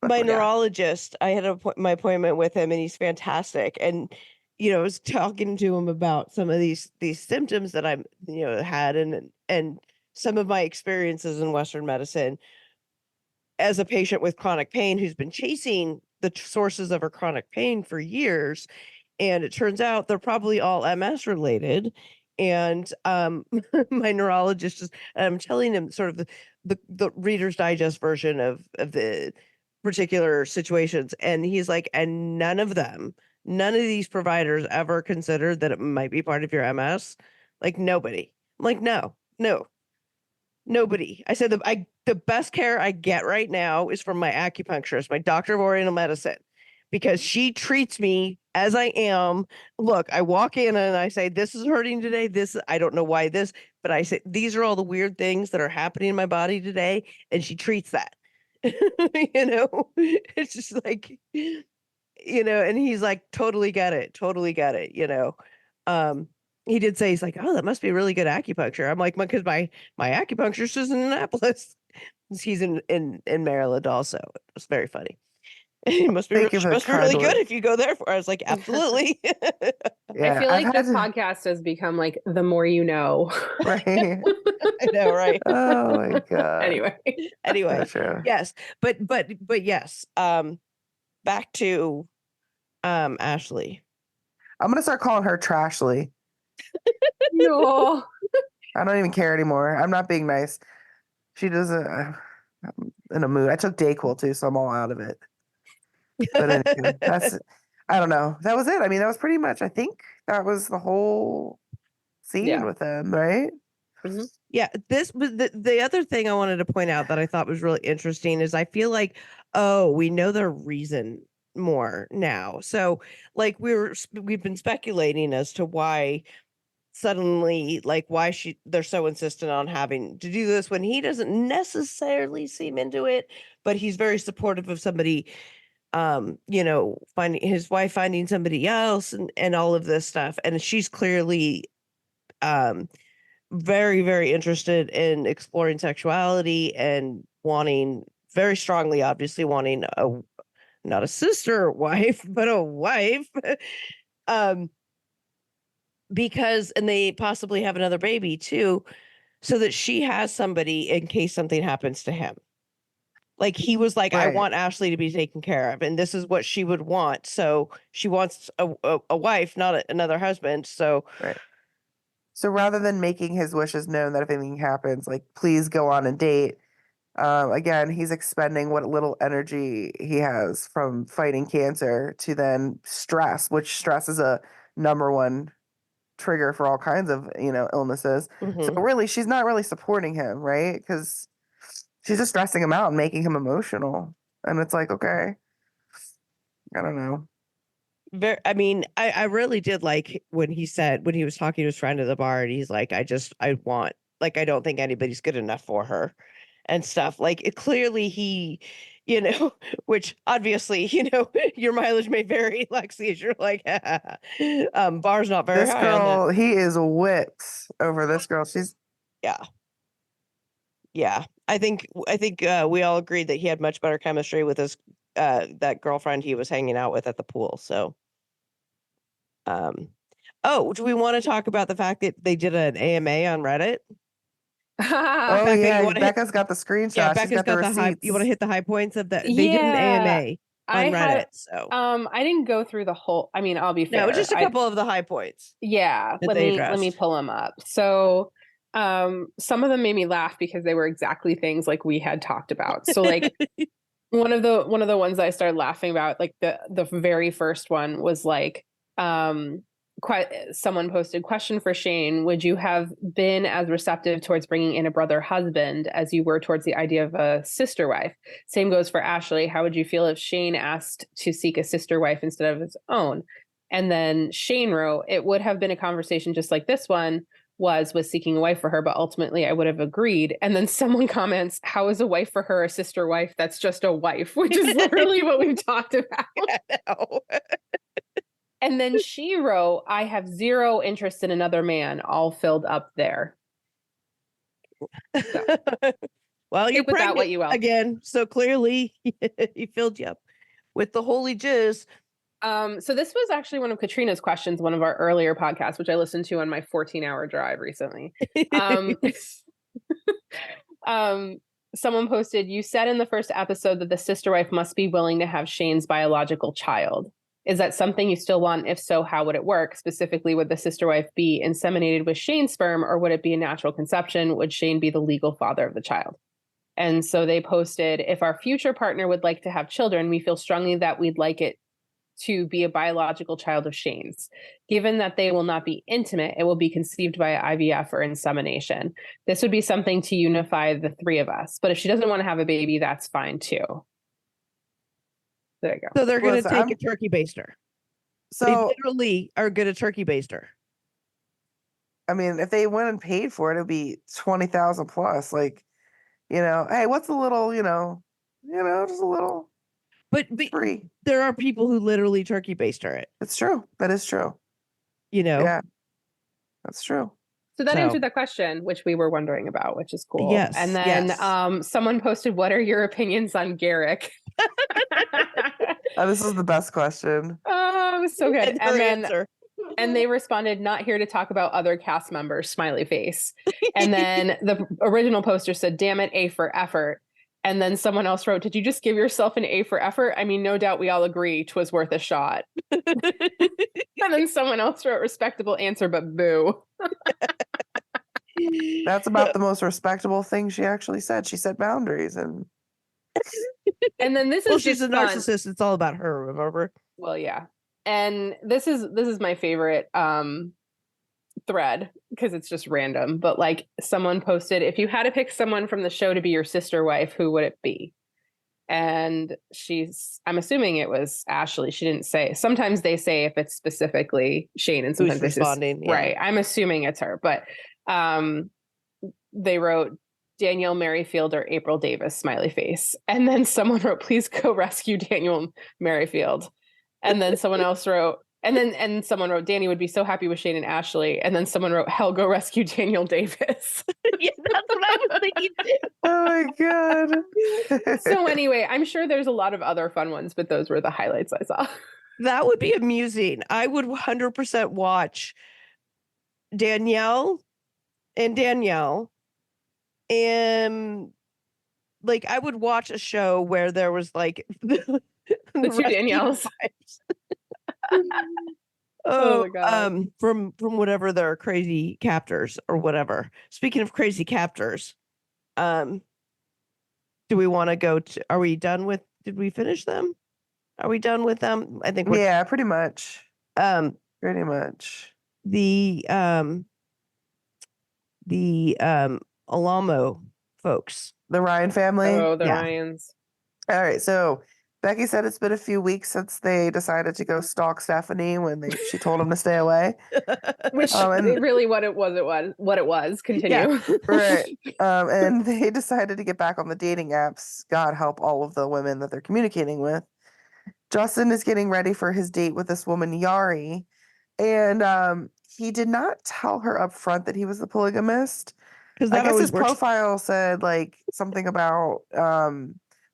Speaker 1: My
Speaker 3: Yeah.
Speaker 1: neurologist, I had my appointment with him and he's fantastic. And, you know, I was talking to him about some of these symptoms that I'm, you know, had and some of my experiences in Western medicine as a patient with chronic pain who's been chasing the sources of her chronic pain for years. And it turns out they're probably all MS related. And my neurologist just, I'm telling him sort of the Reader's Digest version of the particular situations. And he's like, and none of these providers ever considered that it might be part of your MS. Like nobody. I'm like, no, nobody. I said the best care I get right now is from my acupuncturist, my doctor of Oriental medicine. because she treats me as I am. Look, I walk in and I say, this is hurting today. This, I don't know why this, but I say, these are all the weird things that are happening in my body today. And she treats that, it's just like, and he's like, totally get it. Totally get it. He did say, he's like, oh, that must be really good acupuncture. I'm like, because my acupuncturist is in Annapolis. He's in Maryland also. It's very funny. It must be
Speaker 2: Thank you for the
Speaker 1: must be really
Speaker 2: kind
Speaker 1: good
Speaker 2: words.
Speaker 1: if you go there for. I was like, absolutely.
Speaker 3: I feel
Speaker 2: I've
Speaker 3: like
Speaker 2: had
Speaker 3: this podcast has become like the more you know.
Speaker 2: right.
Speaker 1: I know, right?
Speaker 2: Oh my god.
Speaker 3: Anyway,
Speaker 2: So true.
Speaker 1: Yes, but yes. Back to Ashley.
Speaker 2: I'm gonna start calling her Trashly.
Speaker 3: no.
Speaker 2: I don't even care anymore. I'm not being nice. She doesn't. I'm in a mood. I took Dayquil too, so I'm all out of it. But anyway, that's. I don't know. That was it. I mean, that was pretty much. I think that was the whole scene
Speaker 3: Yeah.
Speaker 2: with them, right?
Speaker 3: Mhm.
Speaker 1: Yeah, this was the other thing I wanted to point out that I thought was really interesting is I feel like, oh, we know their reason more now. So like we've been speculating as to why suddenly, like why they're so insistent on having to do this when he doesn't necessarily seem into it, but he's very supportive of somebody, finding his wife, finding somebody else, and all of this stuff. And she's clearly very, very interested in exploring sexuality and wanting very strongly, obviously wanting not a sister or wife, but a wife. um, because, and they possibly have another baby too, so that she has somebody in case something happens to him. Like he was like, I
Speaker 2: Right.
Speaker 1: want Ashley to be taken care of, and this is what she would want. So she wants a wife, not another husband. So
Speaker 2: Right. So rather than making his wishes known that if anything happens, like please go on and date. Again, he's expending what little energy he has from fighting cancer to then stress, which stress is a number one trigger for all kinds of illnesses. So
Speaker 1: mhm.
Speaker 2: really, she's not really supporting him, right? Because she's just stressing him out and making him emotional. And it's like, okay, I don't know.
Speaker 1: I mean, I really did like when he said, when he was talking to his friend at the bar, and he's like, I want, like, I don't think anybody's good enough for her and stuff. Like, clearly he, which obviously, your mileage may vary, Lexi, as you're like, bar's not very
Speaker 2: This
Speaker 1: high on that.
Speaker 2: girl, he is whipped over this girl. She's
Speaker 1: Yeah. Yeah. I think we all agreed that he had much better chemistry with his, that girlfriend he was hanging out with at the pool. So, oh, do we want to talk about the fact that they did an AMA on Reddit?
Speaker 2: oh
Speaker 1: Becca, you
Speaker 2: yeah,
Speaker 1: want to hit?
Speaker 2: Becca's got the
Speaker 1: Yeah,
Speaker 2: screenshot. She's
Speaker 1: Becca's
Speaker 2: got the
Speaker 1: got the high. You want to
Speaker 2: receipts.
Speaker 1: hit the high points of that? They did an
Speaker 3: Yeah.
Speaker 1: AMA
Speaker 3: I
Speaker 1: on Reddit.
Speaker 3: had
Speaker 1: So
Speaker 3: I didn't go through the whole. I mean, I'll be fair.
Speaker 1: no, just a couple of the high points.
Speaker 3: Yeah,
Speaker 1: that
Speaker 3: let
Speaker 1: they
Speaker 3: me
Speaker 1: addressed.
Speaker 3: pull them up. So, some of them made me laugh because they were exactly things like we had talked about. So, like one of the ones I started laughing about, like the very first one was like, someone posted, question for Shane: would you have been as receptive towards bringing in a brother husband as you were towards the idea of a sister wife? Same goes for Ashley. How would you feel if Shane asked to seek a sister wife instead of his own? And then Shane wrote, it would have been a conversation just like this one was with seeking a wife for her, but ultimately I would have agreed. And then someone comments, how is a wife for her a sister wife? That's just a wife, which is literally what we've talked about. And then she wrote, I have zero interest in another man, all filled up there. So,
Speaker 1: well, you're
Speaker 3: with that
Speaker 1: pregnant
Speaker 3: what you will.
Speaker 1: again, so clearly he filled you up with the holy jizz.
Speaker 3: So this was actually one of Katrina's questions, one of our earlier podcasts, which I listened to on my 14-hour drive recently. Someone posted, you said in the first episode that the sister wife must be willing to have Shane's biological child. Is that something you still want? If so, how would it work? Specifically, would the sister wife be inseminated with Shane's sperm, or would it be a natural conception? Would Shane be the legal father of the child? And so they posted, if our future partner would like to have children, we feel strongly that we'd like it to be a biological child of Shane's. Given that they will not be intimate, it will be conceived by IVF or insemination. This would be something to unify the three of us. But if she doesn't want to have a baby, that's fine too. There you go.
Speaker 1: So they're going to
Speaker 2: Listen,
Speaker 1: take
Speaker 2: I'm-
Speaker 1: a turkey baster. They
Speaker 2: So
Speaker 1: literally are good at turkey baster.
Speaker 2: I mean, if they went and paid for it, it'd be 20,000 plus. Like, hey, what's a little, just a little
Speaker 1: But
Speaker 2: free.
Speaker 1: there are people who literally turkey baster it.
Speaker 2: It's true. That is true.
Speaker 1: You know.
Speaker 2: Yeah, that's true.
Speaker 3: So that
Speaker 1: So-
Speaker 3: answered that question, which we were wondering about, which is cool.
Speaker 1: Yes,
Speaker 3: And then
Speaker 1: yes.
Speaker 3: someone posted, "What are your opinions on Garrick?"
Speaker 2: This is the best question.
Speaker 3: Oh, it was so good.
Speaker 1: And
Speaker 3: And
Speaker 1: her
Speaker 3: then
Speaker 1: answer.
Speaker 3: and they responded, "Not here to talk about other cast members." Smiley face. And then the original poster said, "Damn it, A for effort." And then someone else wrote, "Did you just give yourself an A for effort? I mean, no doubt we all agree 'twas worth a shot." And then someone else wrote, "Respectable answer, but boo."
Speaker 2: That's about the most respectable thing she actually said. She said boundaries, and
Speaker 3: And then this
Speaker 1: Well,
Speaker 3: is
Speaker 1: she's
Speaker 3: just
Speaker 1: a
Speaker 3: fun.
Speaker 1: narcissist. It's all about her, remember?
Speaker 3: Well, yeah. And this is my favorite thread because it's just random. But like someone posted, "If you had to pick someone from the show to be your sister wife, who would it be?" And I'm assuming it was Ashley. She didn't say. Sometimes they say if it's specifically Shane, and sometimes
Speaker 1: Who's
Speaker 3: they just-
Speaker 1: responding? Yeah.
Speaker 3: Right. I'm assuming it's her. But they wrote Dannielle Merrifield or April Davis, smiley face. And then someone wrote, "Please go rescue Dannielle Merrifield." And then someone else wrote, and someone wrote, "Danny would be so happy with Shane and Ashley." And then someone wrote, "Hell, go rescue Dannielle Davis."
Speaker 1: Yeah, that's what I was thinking too.
Speaker 2: oh my god.
Speaker 3: So anyway, I'm sure there's a lot of other fun ones, but those were the highlights I saw.
Speaker 1: That would be amusing. I would 100% watch Dannielle and like I would watch a show where there was like the
Speaker 3: The two Dannielles.
Speaker 1: Oh
Speaker 3: my God.
Speaker 1: from whatever their crazy captors or whatever. Speaking of crazy captors, do we want to go to? Are we done with? Did we finish them? Are we done with them? I think we're.
Speaker 2: Yeah, pretty much. Pretty much.
Speaker 1: The Alamo folks.
Speaker 2: The Ryan family.
Speaker 3: Oh, the
Speaker 1: Yeah.
Speaker 3: Ryans.
Speaker 2: All right, so Becky said it's been a few weeks since they decided to go stalk Stephanie when she told him to stay away.
Speaker 3: Which
Speaker 2: and-
Speaker 3: really what it was. Continue.
Speaker 2: Right. And they decided to get back on the dating apps. God help all of the women that they're communicating with. Justin is getting ready for his date with this woman, Yari. And he did not tell her up front that he was the polygamist.
Speaker 1: Because
Speaker 2: I
Speaker 1: that
Speaker 2: guess
Speaker 1: always
Speaker 2: his
Speaker 1: works.
Speaker 2: profile said like something about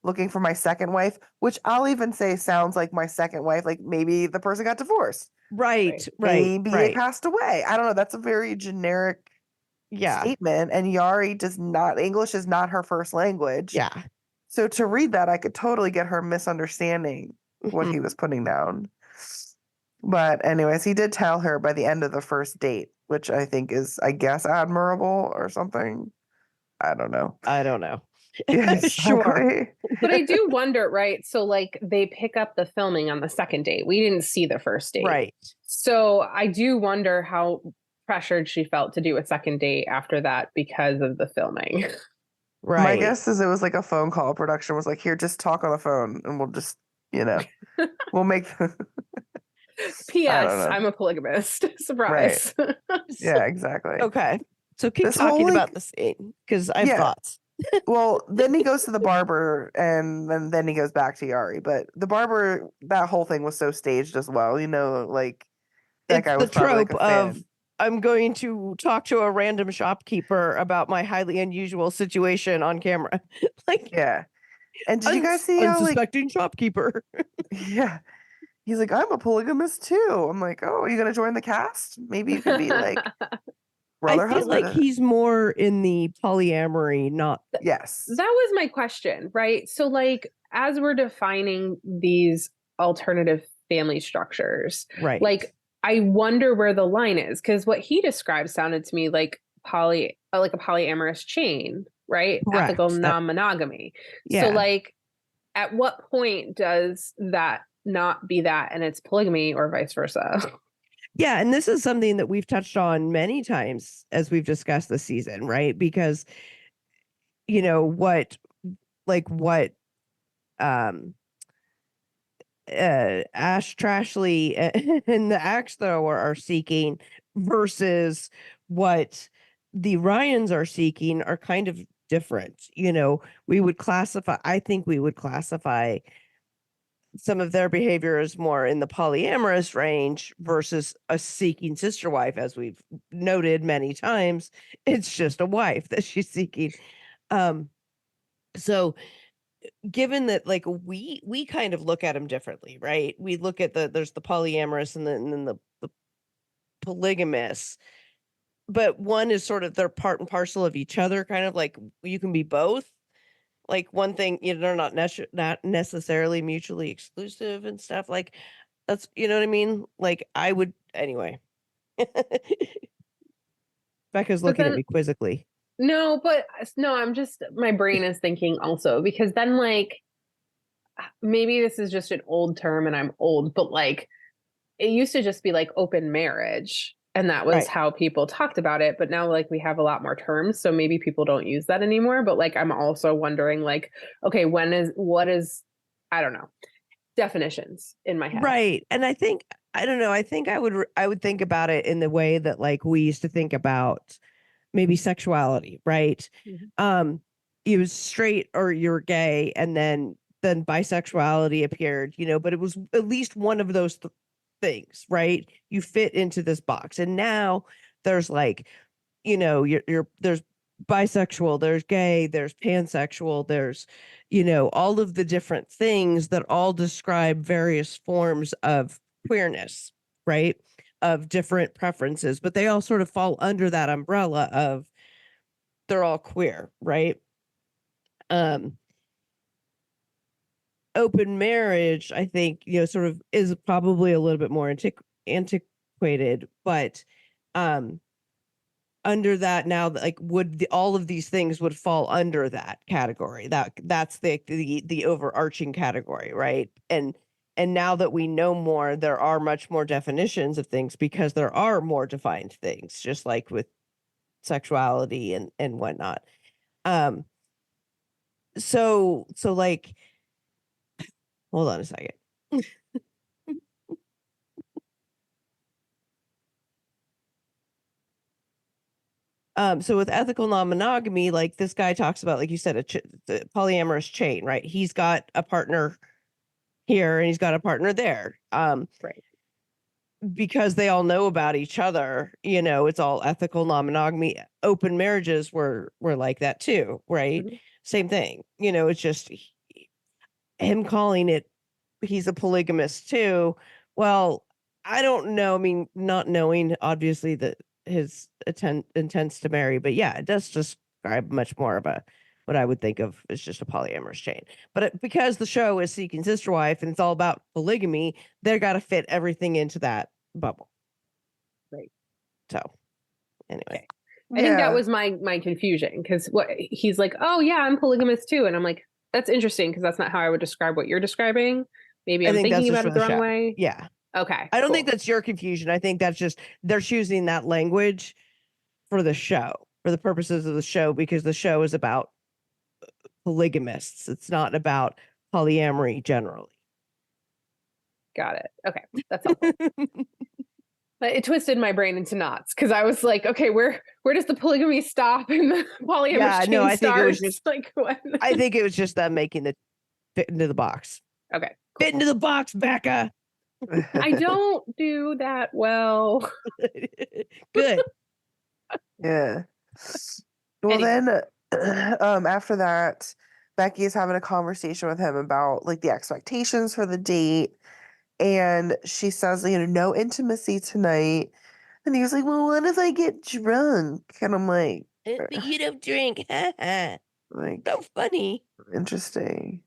Speaker 2: looking for my second wife, which I'll even say sounds like my second wife. Like maybe the person got divorced.
Speaker 1: Right.
Speaker 2: Maybe they passed away. I don't know. That's a very generic
Speaker 1: Yeah.
Speaker 2: statement. And Yari English is not her first language.
Speaker 1: Yeah.
Speaker 2: So to read that, I could totally get her misunderstanding what he was putting down. But anyways, he did tell her by the end of the first date, which I think is, I guess, admirable or something. I don't know. Yeah,
Speaker 1: Sure.
Speaker 2: exactly.
Speaker 3: But I do wonder, right? So like they pick up the filming on the second date. We didn't see the first date.
Speaker 1: Right.
Speaker 3: So I do wonder how pressured she felt to do a second date after that because of the filming.
Speaker 1: Right.
Speaker 2: My guess is it was like a phone call. Production was like, here, just talk on the phone and we'll just, we'll make.
Speaker 3: P.S. I'm a polygamist. Surprise.
Speaker 2: Yeah, exactly.
Speaker 1: Okay. So keep
Speaker 2: This whole,
Speaker 1: talking
Speaker 2: like-
Speaker 1: about the scene because I have
Speaker 2: Yeah.
Speaker 1: thoughts.
Speaker 2: Well, then he goes to the barber and then he goes back to Yari. But the barber, that whole thing was so staged as well. Like that
Speaker 1: It's
Speaker 2: guy
Speaker 1: the
Speaker 2: was probably like
Speaker 1: trope
Speaker 2: a
Speaker 1: of
Speaker 2: fan.
Speaker 1: I'm going to talk to a random shopkeeper about my highly unusual situation on camera. Like,
Speaker 2: Yeah. And did you guys see how like,
Speaker 1: unsuspecting shopkeeper?
Speaker 2: yeah. He's like, I'm a polygamist too. I'm like, oh, are you gonna join the cast? Maybe you could be like brother
Speaker 1: I feel
Speaker 2: husband.
Speaker 1: like he's more in the polyamory, not
Speaker 2: Yes.
Speaker 3: That was my question, right? So like as we're defining these alternative family structures,
Speaker 1: right.
Speaker 3: like I wonder where the line is because what he described sounded to me like a polyamorous chain, right?
Speaker 1: Correct.
Speaker 3: Ethical non-monogamy.
Speaker 1: Yeah.
Speaker 3: So like at what point does that not be that and it's polygamy or vice versa?
Speaker 1: Yeah, and this is something that we've touched on many times as we've discussed this season, right? Because what Ash Trashley and the Axe Thrower are seeking versus what the Ryans are seeking are kind of different. You know, I think we would classify some of their behavior as more in the polyamorous range versus a seeking sister wife, as we've noted many times. It's just a wife that she's seeking. So given that like we kind of look at them differently, right? We look at there's the polyamorous and then the polygamous, but one is sort of they're part and parcel of each other, kind of like you can be both. Like one thing, you know, they're not necessarily mutually exclusive and stuff. Like that's you know what I mean? Like I would anyway. Becca's
Speaker 3: But
Speaker 1: looking at
Speaker 3: then
Speaker 1: me quizzically.
Speaker 3: no, but no, I'm just my brain is thinking also because then like maybe this is just an old term and I'm old, but like it used to just be like open marriage and that was
Speaker 1: Right.
Speaker 3: how people talked about it, but now like we have a lot more terms, so maybe people don't use that anymore, but like I'm also wondering like okay, what is I don't know, definitions in my head.
Speaker 1: Right. And I think I don't know, I think I would think about it in the way that like we used to think about maybe sexuality, right?
Speaker 3: Mhm.
Speaker 1: You was straight or you're gay and then bisexuality appeared, you know, but it was at least one of those things, right? You fit into this box. And now there's like, you know, there's bisexual, there's gay, there's pansexual, there's, you know, all of the different things that all describe various forms of queerness, right? Of different preferences, but they all sort of fall under that umbrella of they're all queer, right? Um, Open marriage, I think, you know, sort of is probably a little bit more antiquated, but um under that now like all of these things would fall under that category that's the overarching category, right? And now that we know more, there are much more definitions of things because there are more defined things, just like with sexuality and whatnot. um so like hold on a second. So with ethical non-monogamy, like this guy talks about, like you said, the polyamorous chain, right? He's got a partner here and he's got a partner there.
Speaker 3: Right.
Speaker 1: Because they all know about each other, you know, it's all ethical non-monogamy. Open marriages were like that too, right?
Speaker 3: Mhm.
Speaker 1: Same thing. You know, it's just him calling it he's a polygamist too. Well, I don't know. I mean, not knowing obviously that his intends to marry, but yeah, it does describe much more of a what I would think of as just a polyamorous chain. But because the show is Seeking Sister Wife and it's all about polygamy, they got to fit everything into that bubble.
Speaker 3: Right.
Speaker 1: So, anyway.
Speaker 3: Okay. I think that was my confusion because what he's like, oh yeah, I'm polygamous too, and I'm like, that's interesting because that's not how I would describe what you're describing. Maybe
Speaker 1: I
Speaker 3: I'm
Speaker 1: think that's
Speaker 3: thinking
Speaker 1: just
Speaker 3: about
Speaker 1: for
Speaker 3: it the
Speaker 1: the
Speaker 3: wrong
Speaker 1: show.
Speaker 3: way.
Speaker 1: Yeah.
Speaker 3: Okay.
Speaker 1: I don't think
Speaker 3: cool.
Speaker 1: that's your confusion. I think that's just they're choosing that language for the show, for the purposes of the show, because the show is about polygamists. It's not about polyamory generally.
Speaker 3: Got it. Okay, that's helpful. But it twisted my brain into knots because I was like, okay, where does the polygamy stop and the polyamorous
Speaker 1: Yeah,
Speaker 3: chain
Speaker 1: no, I think it was
Speaker 3: starts?
Speaker 1: just
Speaker 3: Like when?
Speaker 1: I think it was just them making the fit into the box.
Speaker 3: Okay.
Speaker 1: Fit into the box, Becca.
Speaker 3: I don't do that well.
Speaker 1: Good.
Speaker 2: Yeah. Well,
Speaker 3: Anyway.
Speaker 2: then, after that, Becky is having a conversation with him about like the expectations for the date, and she says, you know, no intimacy tonight. And he was like, "Well, what if I get drunk?" And I'm like,
Speaker 1: But you don't drink.
Speaker 2: like
Speaker 1: So funny.
Speaker 2: interesting.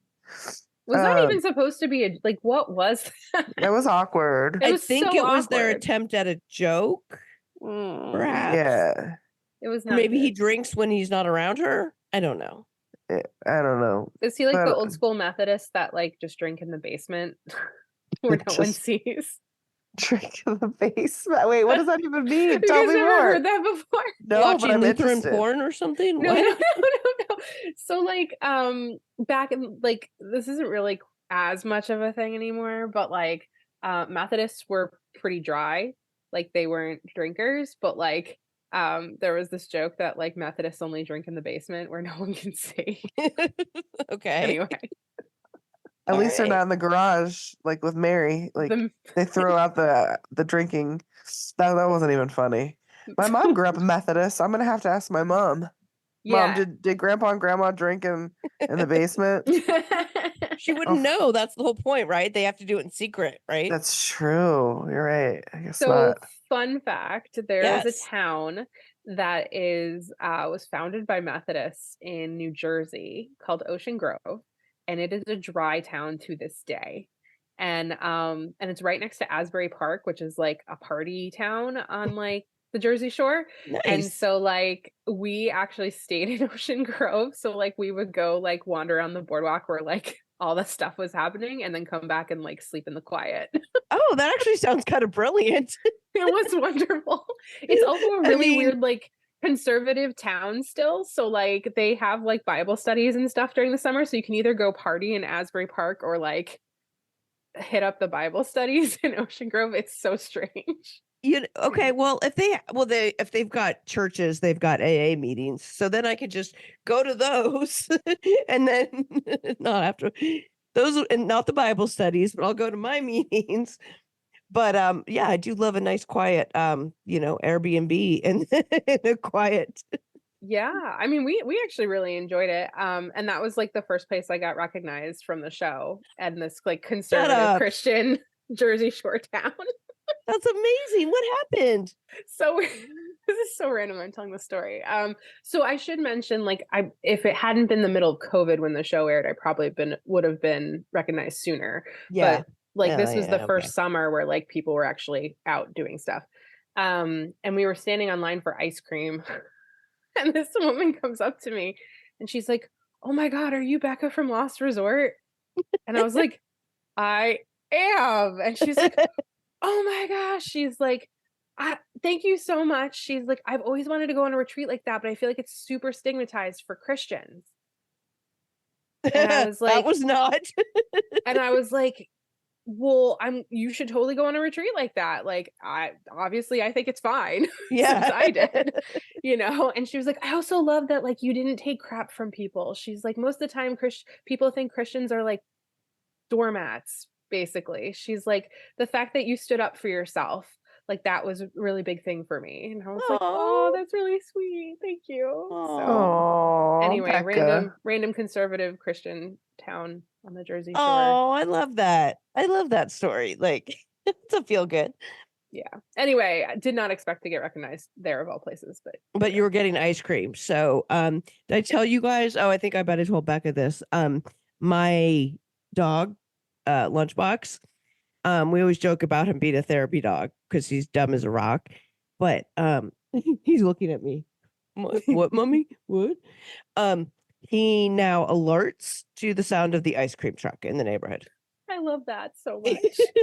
Speaker 3: Was that even supposed to be like what was that?
Speaker 2: That was awkward.
Speaker 3: It
Speaker 1: I
Speaker 3: was
Speaker 1: think
Speaker 3: so
Speaker 1: it was their
Speaker 3: awkward.
Speaker 1: attempt at a joke, perhaps.
Speaker 2: Yeah.
Speaker 3: It was
Speaker 1: Or
Speaker 3: not
Speaker 1: maybe he
Speaker 3: good.
Speaker 1: drinks when he's not around her. I don't know.
Speaker 2: I don't know.
Speaker 3: Is he like
Speaker 2: But,
Speaker 3: the old school Methodist that like just drink in the basement where no one
Speaker 2: Just-
Speaker 3: sees?
Speaker 2: drink in the basement. Wait, what does that even mean?
Speaker 3: You
Speaker 2: Tell
Speaker 3: guys
Speaker 2: me
Speaker 3: never
Speaker 2: more.
Speaker 3: heard that before?
Speaker 2: No,
Speaker 1: Watching
Speaker 2: but I'm
Speaker 1: Lutheran
Speaker 2: interested.
Speaker 1: porn or something.
Speaker 3: No,
Speaker 1: What?
Speaker 3: no. So like back in like this isn't really as much of a thing anymore, but like Methodists were pretty dry. Like they weren't drinkers, but like there was this joke that like Methodists only drink in the basement where no one can see.
Speaker 1: Okay.
Speaker 3: Anyway,
Speaker 2: At
Speaker 1: All
Speaker 2: least they're
Speaker 1: right.
Speaker 2: not in the garage like with Mary. Like
Speaker 3: the
Speaker 2: they throw out the drinking. That wasn't even funny. My mom grew up a Methodist. I'm gonna have to ask my mom. Mom,
Speaker 3: yeah.
Speaker 2: did Grandpa and Grandma drink in the basement?
Speaker 1: She
Speaker 2: Oh,
Speaker 1: wouldn't know. That's the whole point, right? They have to do it in secret, right?
Speaker 2: that's true. You're right. I guess
Speaker 3: So
Speaker 2: not.
Speaker 3: fun fact, there is a
Speaker 1: Yes.
Speaker 3: town that is was founded by Methodists in New Jersey called Ocean Grove, and it is a dry town to this day. And it's right next to Asbury Park, which is like a party town on like the Jersey Shore. And
Speaker 1: Nice.
Speaker 3: so like we actually stayed in Ocean Grove. So like we would go like wander around the boardwalk where like all the stuff was happening and then come back and like sleep in the quiet.
Speaker 1: Oh, that actually sounds kind of brilliant.
Speaker 3: It was wonderful. It's also a
Speaker 1: I
Speaker 3: really
Speaker 1: mean-
Speaker 3: weird, like conservative town still. So like they have like Bible studies and stuff during the summer. So you can either go party in Asbury Park or like hit up the Bible studies in Ocean Grove. It's so strange.
Speaker 1: Okay, well, if they've got churches, they've got AA meetings. So then I could just go to those and then not have to those and not the Bible studies, but I'll go to my meetings. But yeah, I do love a nice quiet Airbnb and a quiet.
Speaker 3: Yeah. I mean, we actually really enjoyed it. And that was like the first place I got recognized from the show and this like conservative
Speaker 1: up.
Speaker 3: Christian Jersey Shore town.
Speaker 1: That's amazing. What happened?
Speaker 3: So this is so random. I'm telling the story. So I should mention, like, if it hadn't been the middle of COVID when the show aired, I probably would have been recognized sooner.
Speaker 1: Yeah.
Speaker 3: But like this was the
Speaker 1: okay.
Speaker 3: first summer where like people were actually out doing stuff. And we were standing online for ice cream, and this woman comes up to me, and she's like, "Oh my God, are you Becca from Lost Resort?" And I was like, "I am," and she's like, "Oh my gosh." She's like, thank you so much. She's like, "I've always wanted to go on a retreat like that, but I feel like it's super stigmatized for Christians." And I was like,
Speaker 1: that was not.
Speaker 3: and I was like, well, you should totally go on a retreat like that. Like, I think it's fine.
Speaker 1: Yeah.
Speaker 3: Since I did, and she was like, "I also love that, like, you didn't take crap from people." She's like, "Most of the time, people think Christians are like doormats, basically." She's like, "The fact that you stood up for yourself, like that was a really big thing for me." And I was like, "Oh,
Speaker 1: Aw.
Speaker 3: that's really sweet. Thank you." So
Speaker 2: Oh,
Speaker 3: anyway,
Speaker 2: Becca.
Speaker 3: random conservative Christian town on the Jersey Shore.
Speaker 1: Oh, I love that. I love that story. Like, it's a feel good.
Speaker 3: Yeah. Anyway, I did not expect to get recognized there of all places,
Speaker 1: But you were getting ice cream. So, did I tell you guys? Oh, I think I better told Becca this. My dog, Lunchbox. We always joke about him being a therapy dog because he's dumb as a rock. But he's looking at me. What, mommy? What? He now alerts to the sound of the ice cream truck in the neighborhood.
Speaker 3: I love that so much.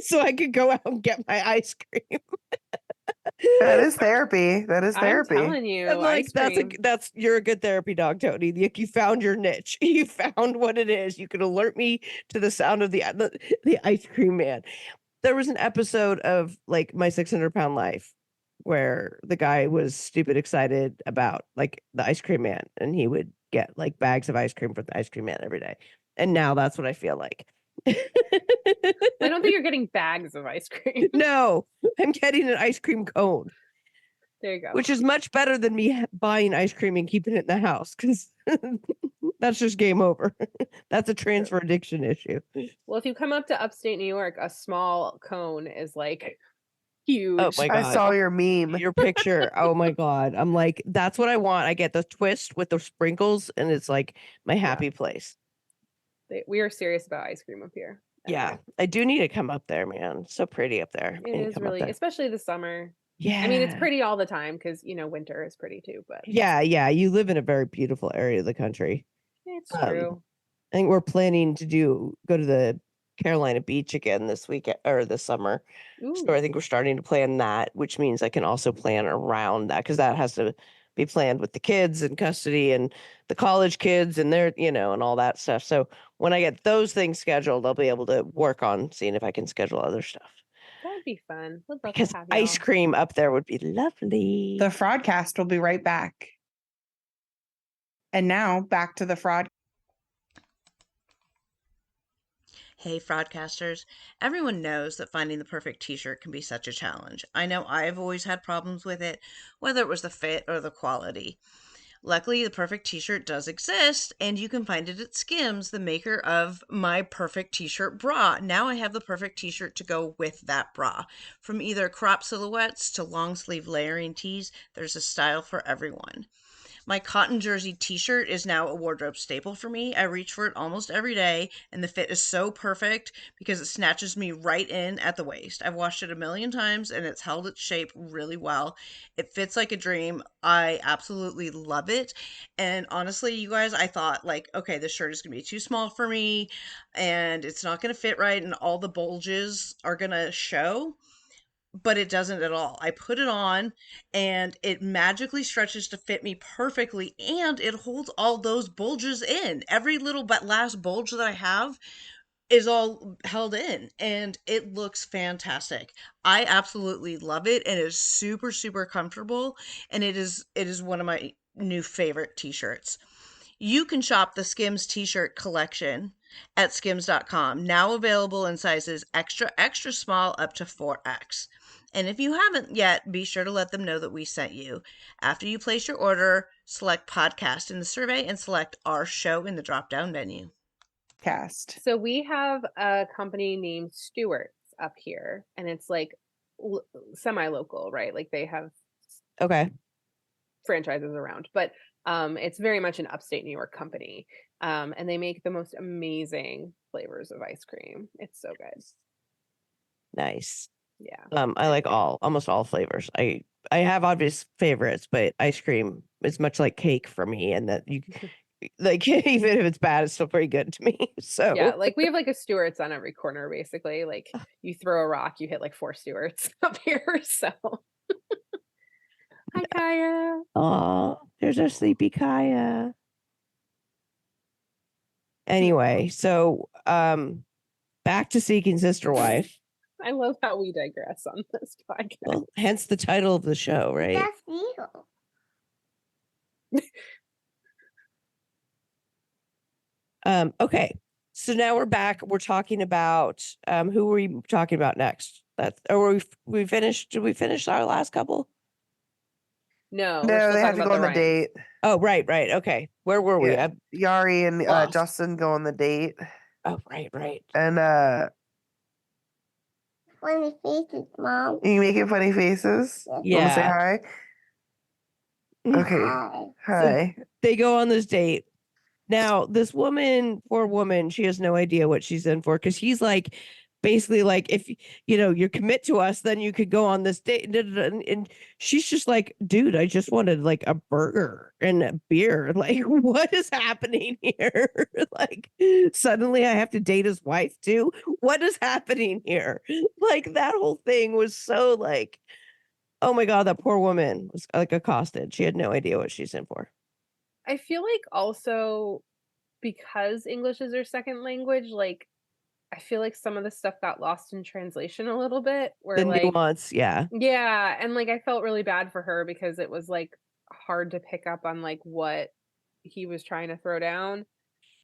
Speaker 1: So I could go out and get my ice cream.
Speaker 2: That is therapy. That is therapy.
Speaker 3: I'm telling you,
Speaker 1: I'm like,
Speaker 3: ice cream.
Speaker 1: you're a good therapy dog, Tony. You found your niche. You found what it is. You can alert me to the sound of the ice cream man. There was an episode of like My 600-Pound Life where the guy was stupid excited about like the ice cream man, and he would get like bags of ice cream from the ice cream man every day. And now that's what I feel like.
Speaker 3: I don't think you're getting bags of ice cream.
Speaker 1: No, I'm getting an ice cream cone.
Speaker 3: There you go.
Speaker 1: Which is much better than me buying ice cream and keeping it in the house, because that's just game over. That's a transfer addiction issue.
Speaker 3: Well, if you come up to upstate New York, a small cone is like huge.
Speaker 1: Oh my
Speaker 2: I
Speaker 1: God.
Speaker 2: saw your meme.
Speaker 1: Your picture. Oh my God. I'm like, that's what I want. I get the twist with the sprinkles, and it's like my happy place.
Speaker 3: We are serious about ice cream up here.
Speaker 1: Yeah. I do need to come up there, man. So pretty up there. I need
Speaker 3: It
Speaker 1: to
Speaker 3: is
Speaker 1: come up
Speaker 3: really,
Speaker 1: there.
Speaker 3: especially the summer.
Speaker 1: Yeah.
Speaker 3: I mean, it's pretty all the time because, winter is pretty too, but
Speaker 1: Yeah. Yeah. You live in a very beautiful area of the country.
Speaker 3: it's true.
Speaker 1: I think we're planning to go to the Carolina Beach again this week or this summer. So I think we're starting to plan that, which means I can also plan around that, because that has to be planned with the kids and custody and the college kids and their, and all that stuff. So when I get those things scheduled, I'll be able to work on seeing if I can schedule other stuff.
Speaker 3: That would be fun. Would love
Speaker 1: Because
Speaker 3: to have
Speaker 1: ice
Speaker 3: y'all.
Speaker 1: cream up there would be lovely.
Speaker 5: The Fraudcast will be right back. And now back to the fraud.
Speaker 6: Hey, Fraudcasters. Everyone knows that finding the perfect t-shirt can be such a challenge. I know I've always had problems with it, whether it was the fit or the quality. Luckily, the perfect t-shirt does exist, and you can find it at Skims, the maker of my perfect t-shirt bra. Now I have the perfect t-shirt to go with that bra. From either crop silhouettes to long sleeve layering tees, there's a style for everyone. My cotton jersey t-shirt is now a wardrobe staple for me. I reach for it almost every day, and the fit is so perfect because it snatches me right in at the waist. I've washed it a million times, and it's held its shape really well. It fits like a dream. I absolutely love it. And honestly, you guys, I thought like, okay, this shirt is going to be too small for me, and it's not going to fit right, and all the bulges are going to show. But it doesn't at all. I put it on and it magically stretches to fit me perfectly, and it holds all those bulges in. Every little but last bulge that I have is all held in, and it looks fantastic. I absolutely love it, and it is super, super comfortable, and it is one of my new favorite t-shirts. You can shop the Skims t-shirt collection at skims.com, now available in sizes extra, extra small up to 4X. And if you haven't yet, be sure to let them know that we sent you. After you place your order, select podcast in the survey and select our show in the drop-down menu.
Speaker 5: Cast.
Speaker 3: So we have a company named Stewart's up here, and it's like semi-local, right? Like they have
Speaker 1: Okay.
Speaker 3: franchises around, but it's very much an upstate New York company. And they make the most amazing flavors of ice cream. It's so good.
Speaker 1: Nice.
Speaker 3: Yeah.
Speaker 1: I like almost all flavors. I have obvious favorites, but ice cream is much like cake for me, and that you like even if it's bad, it's still pretty good to me. So
Speaker 3: Yeah, like we have like a Stewart's on every corner, basically. Like you throw a rock, you hit like 4 Stewart's up here. So hi Kaya.
Speaker 1: Oh, there's our sleepy Kaya. Anyway, so back to Seeking Sister Wife.
Speaker 3: I love how we digress on this podcast.
Speaker 1: Well, hence the title of the show, right?
Speaker 7: That's legal.
Speaker 1: Okay. So now we're back. We're talking about who were we talking about next? We finished. Did we finish our last couple?
Speaker 3: No, we're
Speaker 2: No,
Speaker 3: still
Speaker 2: they had
Speaker 3: talking
Speaker 2: to go
Speaker 3: about
Speaker 2: on the
Speaker 3: Ryans.
Speaker 2: date.
Speaker 1: Oh, right. Okay. Where were we?
Speaker 2: Yeah. Yari and
Speaker 1: Lost.
Speaker 2: Justin go on the date.
Speaker 1: Oh, right.
Speaker 2: And
Speaker 7: Funny faces, Mom.
Speaker 2: you making funny faces? You wanna say
Speaker 1: Yeah.
Speaker 2: hi? Okay.
Speaker 7: Hi.
Speaker 2: Hi.
Speaker 1: They go on this date. Now, this woman, poor woman, she has no idea what she's in for, because he's like, basically like, if you commit to us, then you could go on this date. And she's just like, dude, I just wanted like a burger and a beer. Like, what is happening here? Like, suddenly I have to date his wife too. What is happening here? Like, that whole thing was so like, oh my God, that poor woman was like accosted. She had no idea what she's in for.
Speaker 3: I feel like also because English is her second language, like I feel like some of the stuff got lost in translation a little bit. Where
Speaker 1: The
Speaker 3: like
Speaker 1: nuance, yeah.
Speaker 3: and like I felt really bad for her because it was like hard to pick up on like what he was trying to throw down.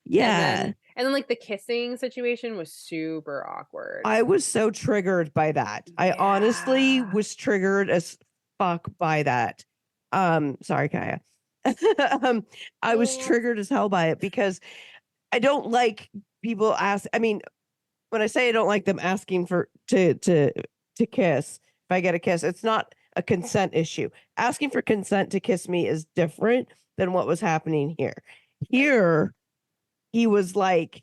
Speaker 1: Yeah.
Speaker 3: And then like the kissing situation was super awkward.
Speaker 1: I was so triggered by that. I honestly
Speaker 3: Yeah.
Speaker 1: was triggered as fuck by that. Sorry, Kaya. I was
Speaker 7: Yeah.
Speaker 1: triggered as hell by it because I don't like people ask. I mean, when I say I don't like them asking for to kiss, if I get a kiss, it's not a consent issue. Asking for consent to kiss me is different than what was happening here. Here, he was like,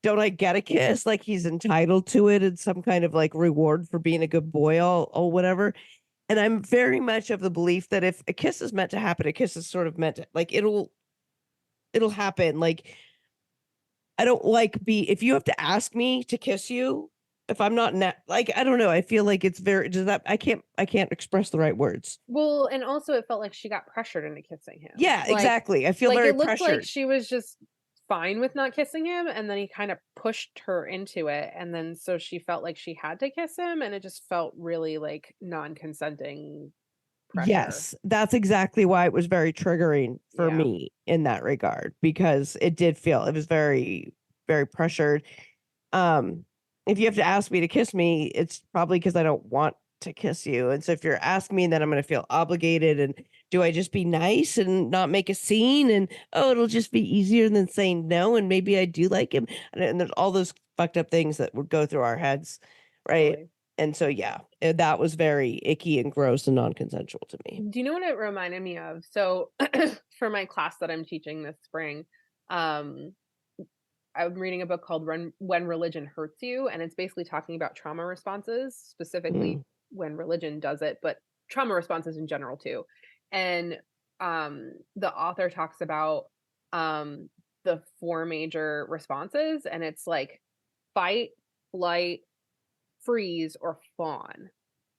Speaker 1: don't I get a kiss? Like he's entitled to it and some kind of like reward for being a good boy or whatever. And I'm very much of the belief that if a kiss is meant to happen, a kiss is sort of meant to, like, it'll happen. Like, I don't like if you have to ask me to kiss you, if I'm not like, I don't know. I feel like it's very, does that, I can't express the right words.
Speaker 3: Well, and also it felt like she got pressured into kissing him.
Speaker 1: Yeah,
Speaker 3: Like,
Speaker 1: exactly. I feel
Speaker 3: like
Speaker 1: very
Speaker 3: it looked like
Speaker 1: pressured.
Speaker 3: she was just fine with not kissing him, and then he kind of pushed her into it, and then so she felt like she had to kiss him, and it just felt really like non-consenting pressure.
Speaker 1: Yes, that's exactly why it was very triggering for
Speaker 3: Yeah.
Speaker 1: me in that regard, because it did feel, it was very, very pressured. If you have to ask me to kiss me, it's probably because I don't want to kiss you. And so if you're asking me, then I'm going to feel obligated. And do I just be nice and not make a scene? And oh, it'll just be easier than saying no. And maybe I do like him. And there's all those fucked up things that would go through our heads. Right.
Speaker 3: Totally.
Speaker 1: And so, yeah, that was very icky and gross and non-consensual to me.
Speaker 3: Do you know what it reminded me of? So for my class that I'm teaching this spring, I'm reading a book called When Religion Hurts You, and it's basically talking about trauma responses, specifically when religion does it, but trauma responses in general too. And the author talks about the 4 major responses, and it's like fight, flight, freeze, or fawn.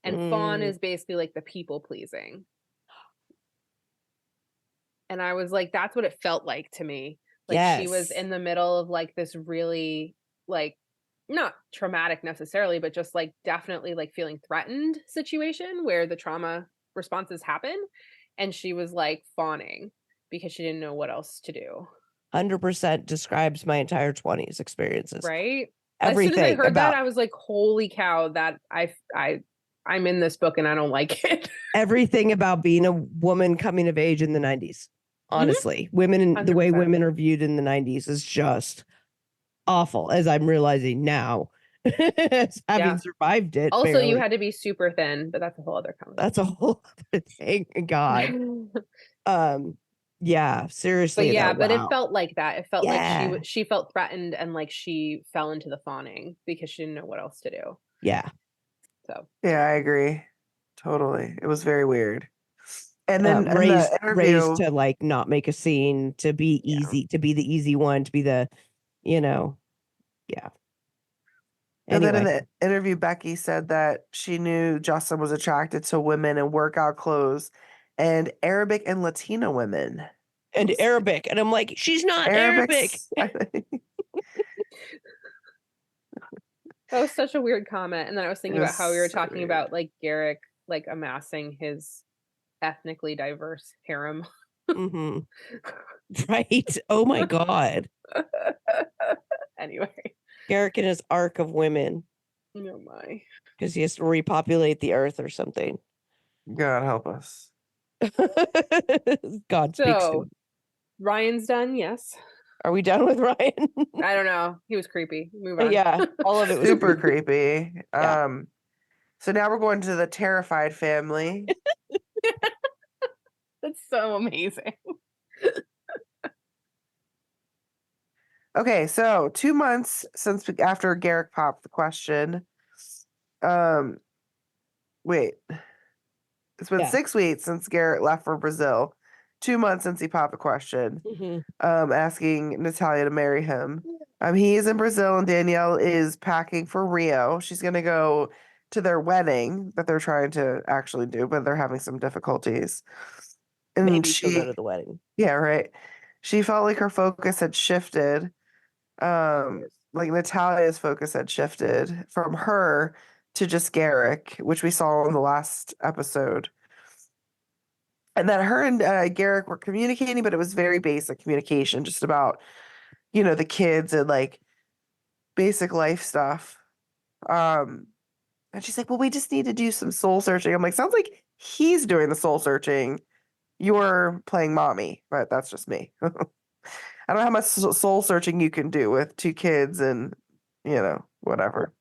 Speaker 3: And fawn is basically like the people pleasing. And I was like, that's what it felt like to me. Like she was
Speaker 1: Yes.
Speaker 3: in the middle of like this really like not traumatic necessarily, but just like definitely like feeling threatened situation where the trauma responses happen. And she was like fawning because she didn't know what else to do.
Speaker 1: 100% describes my entire 20s experiences.
Speaker 3: Right?
Speaker 1: Everything
Speaker 3: as soon as I heard
Speaker 1: about
Speaker 3: that, I was like, holy cow, that I'm in this book and I don't like it.
Speaker 1: everything about being a woman coming of age in the 90s. Honestly, women and the way
Speaker 3: 100%.
Speaker 1: women are viewed in the 90s is just awful, as I'm realizing now, as having
Speaker 3: Yeah.
Speaker 1: survived it.
Speaker 3: Also,
Speaker 1: barely.
Speaker 3: you had to be super thin, but that's a whole other conversation.
Speaker 1: That's a whole other thing. God. Yeah, seriously.
Speaker 3: But yeah,
Speaker 1: though,
Speaker 3: but
Speaker 1: wow.
Speaker 3: it felt like that. It felt
Speaker 1: Yeah.
Speaker 3: like she felt threatened and like she fell into the fawning because she didn't know what else to do.
Speaker 1: Yeah.
Speaker 3: So
Speaker 2: Yeah, I agree. Totally. It was very weird. And then in
Speaker 1: raised
Speaker 2: the interview,
Speaker 1: to like not make a scene, to be easy, to be the easy one, to be the, yeah.
Speaker 2: and then in
Speaker 1: Anyway,
Speaker 2: the interview, Becky said that she knew Justin was attracted to women in workout clothes and Arabic and Latino women.
Speaker 1: and Arabic, and I'm like, she's not Arabic.
Speaker 2: Arabics.
Speaker 3: that was such a weird comment. And then I was thinking
Speaker 2: It
Speaker 3: about how we were
Speaker 2: was so
Speaker 3: talking
Speaker 2: weird.
Speaker 3: about like Garrick like amassing his ethnically diverse harem.
Speaker 1: hmm Right. Oh my God.
Speaker 3: Anyway.
Speaker 1: Garrick and his arc of women,
Speaker 3: Oh my.
Speaker 1: because he has to repopulate the earth or something.
Speaker 2: God help us.
Speaker 1: God speaks to
Speaker 3: So
Speaker 1: him.
Speaker 3: Ryan's done, yes.
Speaker 1: Are we done with Ryan?
Speaker 3: I don't know. He was creepy. Move on.
Speaker 1: Yeah, all of it was
Speaker 2: Super creepy.
Speaker 1: Yeah.
Speaker 2: So now we're going to the terrified family.
Speaker 3: That's so amazing.
Speaker 2: Okay, so 2 months since after Garrick popped the question. Wait. It's been
Speaker 1: Yeah.
Speaker 2: 6 weeks since Garrett left for Brazil. 2 months since he popped the question, asking Natalia to marry him. He is in Brazil and Dannielle is packing for Rio. She's gonna go to their wedding that they're trying to actually do, but they're having some difficulties. And
Speaker 1: Maybe she'll go to the wedding.
Speaker 2: Yeah, right. She felt like her focus had shifted. Like Natalia's focus had shifted from her to just Garrick, which we saw in the last episode. And that her and Garrick were communicating, but it was very basic communication, just about, the kids and like basic life stuff. And she's like, well, we just need to do some soul searching. I'm like, sounds like he's doing the soul searching. You're playing mommy, but that's just me. I don't know how much soul searching you can do with 2 kids and, whatever.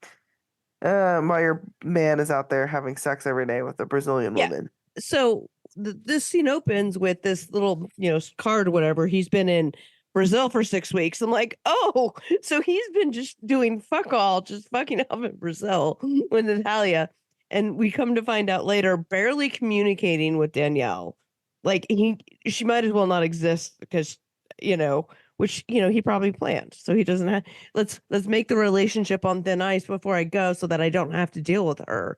Speaker 2: While your man is out there having sex every day with a Brazilian woman.
Speaker 1: So this scene opens with this little, card or whatever. He's been in Brazil for 6 weeks. I'm like, oh, so he's been just doing fuck all, just fucking up in Brazil with Natalia. And we come to find out later, barely communicating with Dannielle. Like she might as well not exist because, which he probably planned. So he doesn't have. Let's make the relationship on thin ice before I go, so that I don't have to deal with her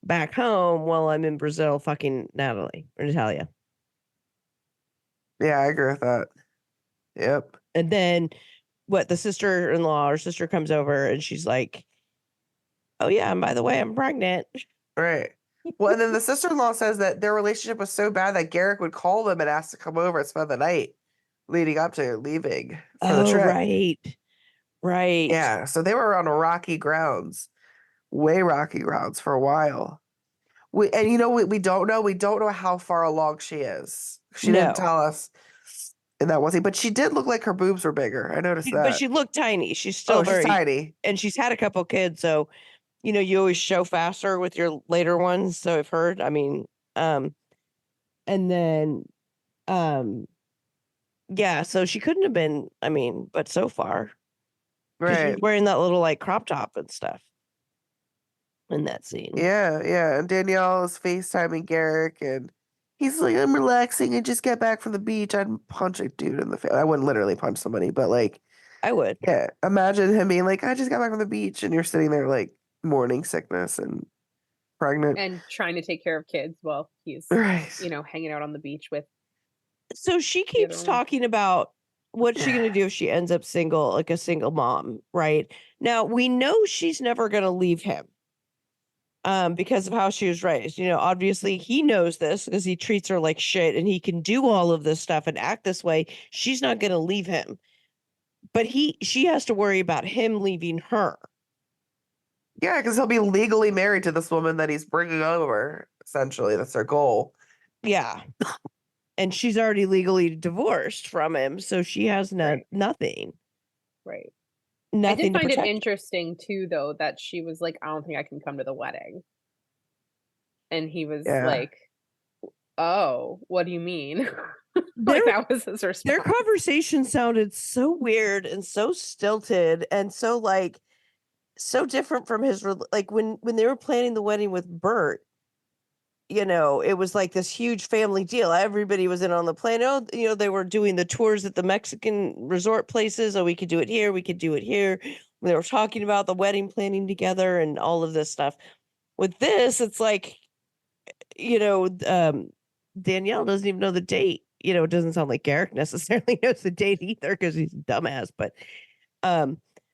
Speaker 1: back home while I'm in Brazil, fucking Natalia.
Speaker 2: Yeah, I agree with that. Yep.
Speaker 1: And then the sister-in-law or sister comes over and she's like, "Oh yeah, and by the way, I'm pregnant."
Speaker 2: Right. Well, and then the sister-in-law says that their relationship was so bad that Garrick would call them and ask to come over and spend the night leading up to leaving for the
Speaker 1: Oh,
Speaker 2: trip.
Speaker 1: right.
Speaker 2: Yeah, so they were on rocky grounds, way rocky grounds for a while. We don't know. We don't know how far along she is. She didn't
Speaker 1: No,
Speaker 2: tell us, and that wasn't. But she did look like her boobs were bigger. I noticed
Speaker 1: but
Speaker 2: that.
Speaker 1: she looked tiny. She's
Speaker 2: Oh,
Speaker 1: still
Speaker 2: she's
Speaker 1: very,
Speaker 2: tiny.
Speaker 1: and she's had a couple kids, so you always show faster with your later ones. So I've heard. I mean, and then, yeah. So she couldn't have been. I mean, but so far, because she
Speaker 2: Right.
Speaker 1: was wearing that little like crop top and stuff in that scene.
Speaker 2: Yeah, yeah. And Dannielle is FaceTiming Garrick, and he's like, "I'm relaxing. I just got back from the beach. I'd punch a dude in the face. I wouldn't literally punch somebody, but like,
Speaker 1: I would.
Speaker 2: yeah. Imagine him being like, I just got back from the beach, and you're sitting there like morning sickness and pregnant.
Speaker 3: And trying to take care of kids while he's,
Speaker 2: Right.
Speaker 3: hanging out on the beach with
Speaker 1: So she
Speaker 3: the other
Speaker 1: keeps
Speaker 3: one.
Speaker 1: talking about what's she going to do if she ends up single, like a single mom, right? Now, we know she's never going to leave him because of how she was raised. Obviously he knows this because he treats her like shit and he can do all of this stuff and act this way. She's not going to leave him. But she has to worry about him leaving her.
Speaker 2: Yeah, because he'll be legally married to this woman that he's bringing over. Essentially, that's their goal.
Speaker 1: Yeah. And she's already legally divorced from him, so she has
Speaker 3: Right.
Speaker 1: nothing.
Speaker 3: Right. I
Speaker 1: Nothing
Speaker 3: did
Speaker 1: to
Speaker 3: find it
Speaker 1: protect her.
Speaker 3: interesting too, though, that she was like, "I don't think I can come to the wedding," and he was
Speaker 2: Yeah.
Speaker 3: like, "Oh, what do you mean?"
Speaker 1: Their,
Speaker 3: Like that was his
Speaker 1: their
Speaker 3: response.
Speaker 1: conversation sounded so weird and so stilted and so like so different from his like when they were planning the wedding with Bert. It was like this huge family deal. Everybody was in on the plan. Oh, they were doing the tours at the Mexican resort places. Oh, we could do it here. We could do it here. They were talking about the wedding planning together and all of this stuff. With this, it's like, Dannielle doesn't even know the date. It doesn't sound like Garrick necessarily knows the date either because he's a dumbass. But,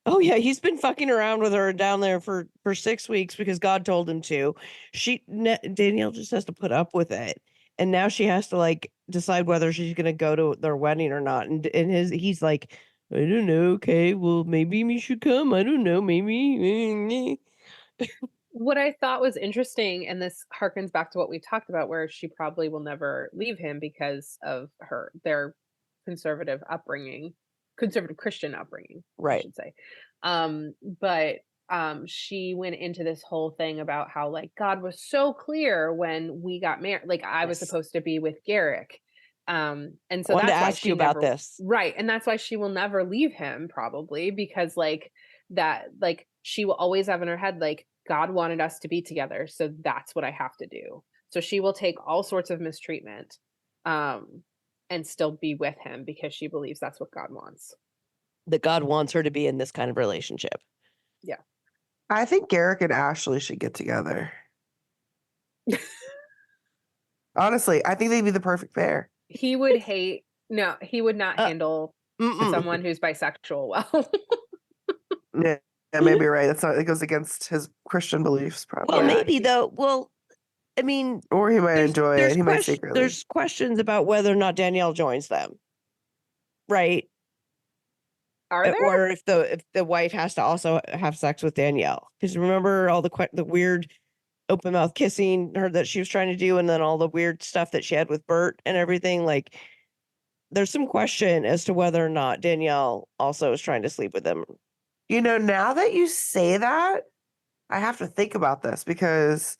Speaker 1: oh yeah, he's been fucking around with her down there for 6 weeks because God told him to. Dannielle just has to put up with it, and now she has to like decide whether she's gonna go to their wedding or not. And he's like, I don't know. Okay, well maybe we should come. I don't know. Maybe.
Speaker 3: What I thought was interesting, and this harkens back to what we talked about, where she probably will never leave him because of their conservative Christian upbringing, I
Speaker 1: Right.
Speaker 3: should say. But she went into this whole thing about how like God was so clear when we got married, like I was
Speaker 1: Yes.
Speaker 3: supposed to be with Garrick. And so
Speaker 1: I wanted
Speaker 3: that's
Speaker 1: to
Speaker 3: why
Speaker 1: ask
Speaker 3: she
Speaker 1: you about
Speaker 3: never,
Speaker 1: this.
Speaker 3: right, and that's why she will never leave him, probably because like that, like she will always have in her head like God wanted us to be together, so that's what I have to do. So she will take all sorts of mistreatment and still be with him because she believes that's what God wants.
Speaker 1: That God wants her to be in this kind of relationship.
Speaker 3: Yeah.
Speaker 2: I think Garrick and Ashley should get together. Honestly, I think they'd be the perfect pair.
Speaker 3: He would not handle someone who's bisexual well.
Speaker 2: Yeah, maybe you're right. It goes against his Christian beliefs, probably.
Speaker 1: Well,
Speaker 3: Yeah,
Speaker 1: maybe though. Well, I mean,
Speaker 2: Or he might enjoy it. He might secretly.
Speaker 1: There's questions about whether or not Dannielle joins them, right?
Speaker 3: Are there?
Speaker 1: Or if the wife has to also have sex with Dannielle. Because remember all the weird open mouth kissing her that she was trying to do, and then all the weird stuff that she had with Bert and everything. Like, there's some question as to whether or not Dannielle also is trying to sleep with him.
Speaker 2: Now that you say that, I have to think about this because,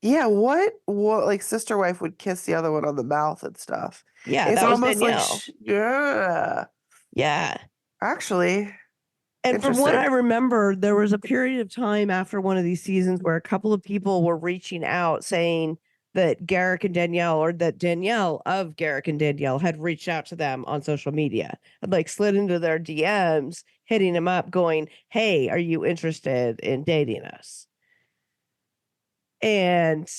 Speaker 2: yeah, what like sister wife would kiss the other one on the mouth and stuff?
Speaker 1: Yeah,
Speaker 2: It's
Speaker 1: that was
Speaker 2: almost like
Speaker 1: Dannielle.
Speaker 2: yeah, actually.
Speaker 1: And from what I
Speaker 2: Interesting.
Speaker 1: remember, there was a period of time after one of these seasons where a couple of people were reaching out saying that Garrick and Dannielle, or that Dannielle of Garrick and Dannielle, had reached out to them on social media, had like slid into their DMs, hitting them up, going, "Hey, are you interested in dating us?" And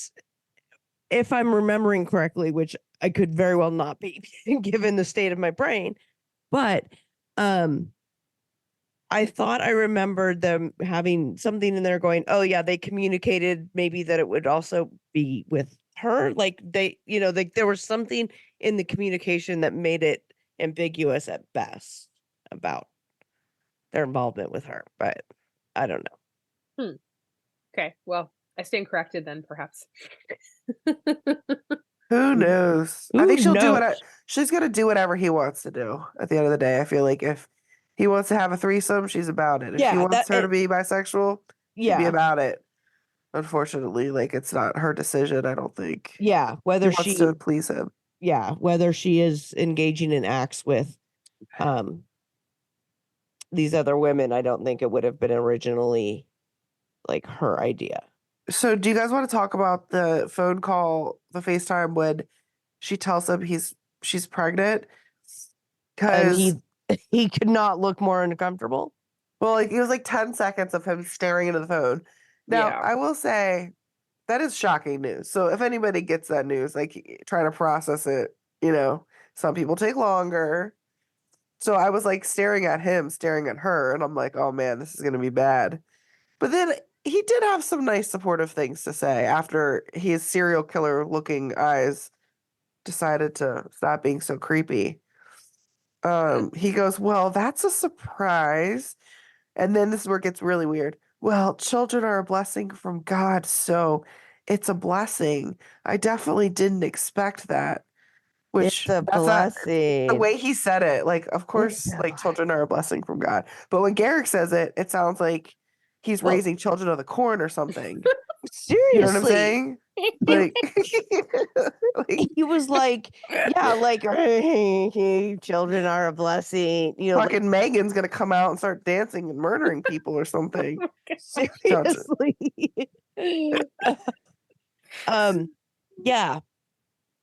Speaker 1: if I'm remembering correctly, which I could very well not be given the state of my brain, but I thought I remembered them having something in there going, "Oh yeah, they communicated maybe that it would also be with her." Like they, like there was something in the communication that made it ambiguous at best about their involvement with her, but I don't know.
Speaker 3: Okay, well, I stand corrected then, perhaps.
Speaker 2: Who knows? I
Speaker 1: Who
Speaker 2: think
Speaker 1: knows?
Speaker 2: she's gonna do whatever he wants to do at the end of the day. I feel like if he wants to have a threesome, she's about it. If he
Speaker 1: Yeah,
Speaker 2: wants her to be bisexual, she'd be
Speaker 1: yeah,
Speaker 2: about it. Unfortunately, like it's not her decision, I don't think.
Speaker 1: yeah.
Speaker 2: He wants to please him.
Speaker 1: Whether she is engaging in acts with um these other women, I don't think it would have been originally like her idea.
Speaker 2: So do you guys want to talk about the phone call, the FaceTime when she tells him she's pregnant?
Speaker 1: And
Speaker 2: Because
Speaker 1: he could not look more uncomfortable.
Speaker 2: well, like it was like 10 seconds of him staring into the phone. Now,
Speaker 3: Yeah.
Speaker 2: I will say that is shocking news. So if anybody gets that news, like try to process it, some people take longer. So I was like staring at him, staring at her, and I'm like, oh man, this is gonna be bad. But then he did have some nice supportive things to say after his serial killer looking eyes decided to stop being so creepy. He goes, well, that's a surprise. And then this is where it gets really weird. Well, children are a blessing from God, so it's a blessing. I definitely didn't expect that.
Speaker 1: It's
Speaker 2: Which
Speaker 1: a
Speaker 2: that's not the
Speaker 1: blessing.
Speaker 2: way he said it. Like, of
Speaker 1: It's
Speaker 2: course,
Speaker 1: a
Speaker 2: like children are a blessing from God. But when Garrick says it, it sounds like he's
Speaker 1: Well,
Speaker 2: raising children of the corn or something. You know what I'm
Speaker 1: seriously,
Speaker 2: saying? Like, like
Speaker 1: he was like, yeah, like children are a blessing. Like
Speaker 2: fucking Megan's gonna come out and start dancing and murdering people or something. Children.
Speaker 1: seriously. um, yeah,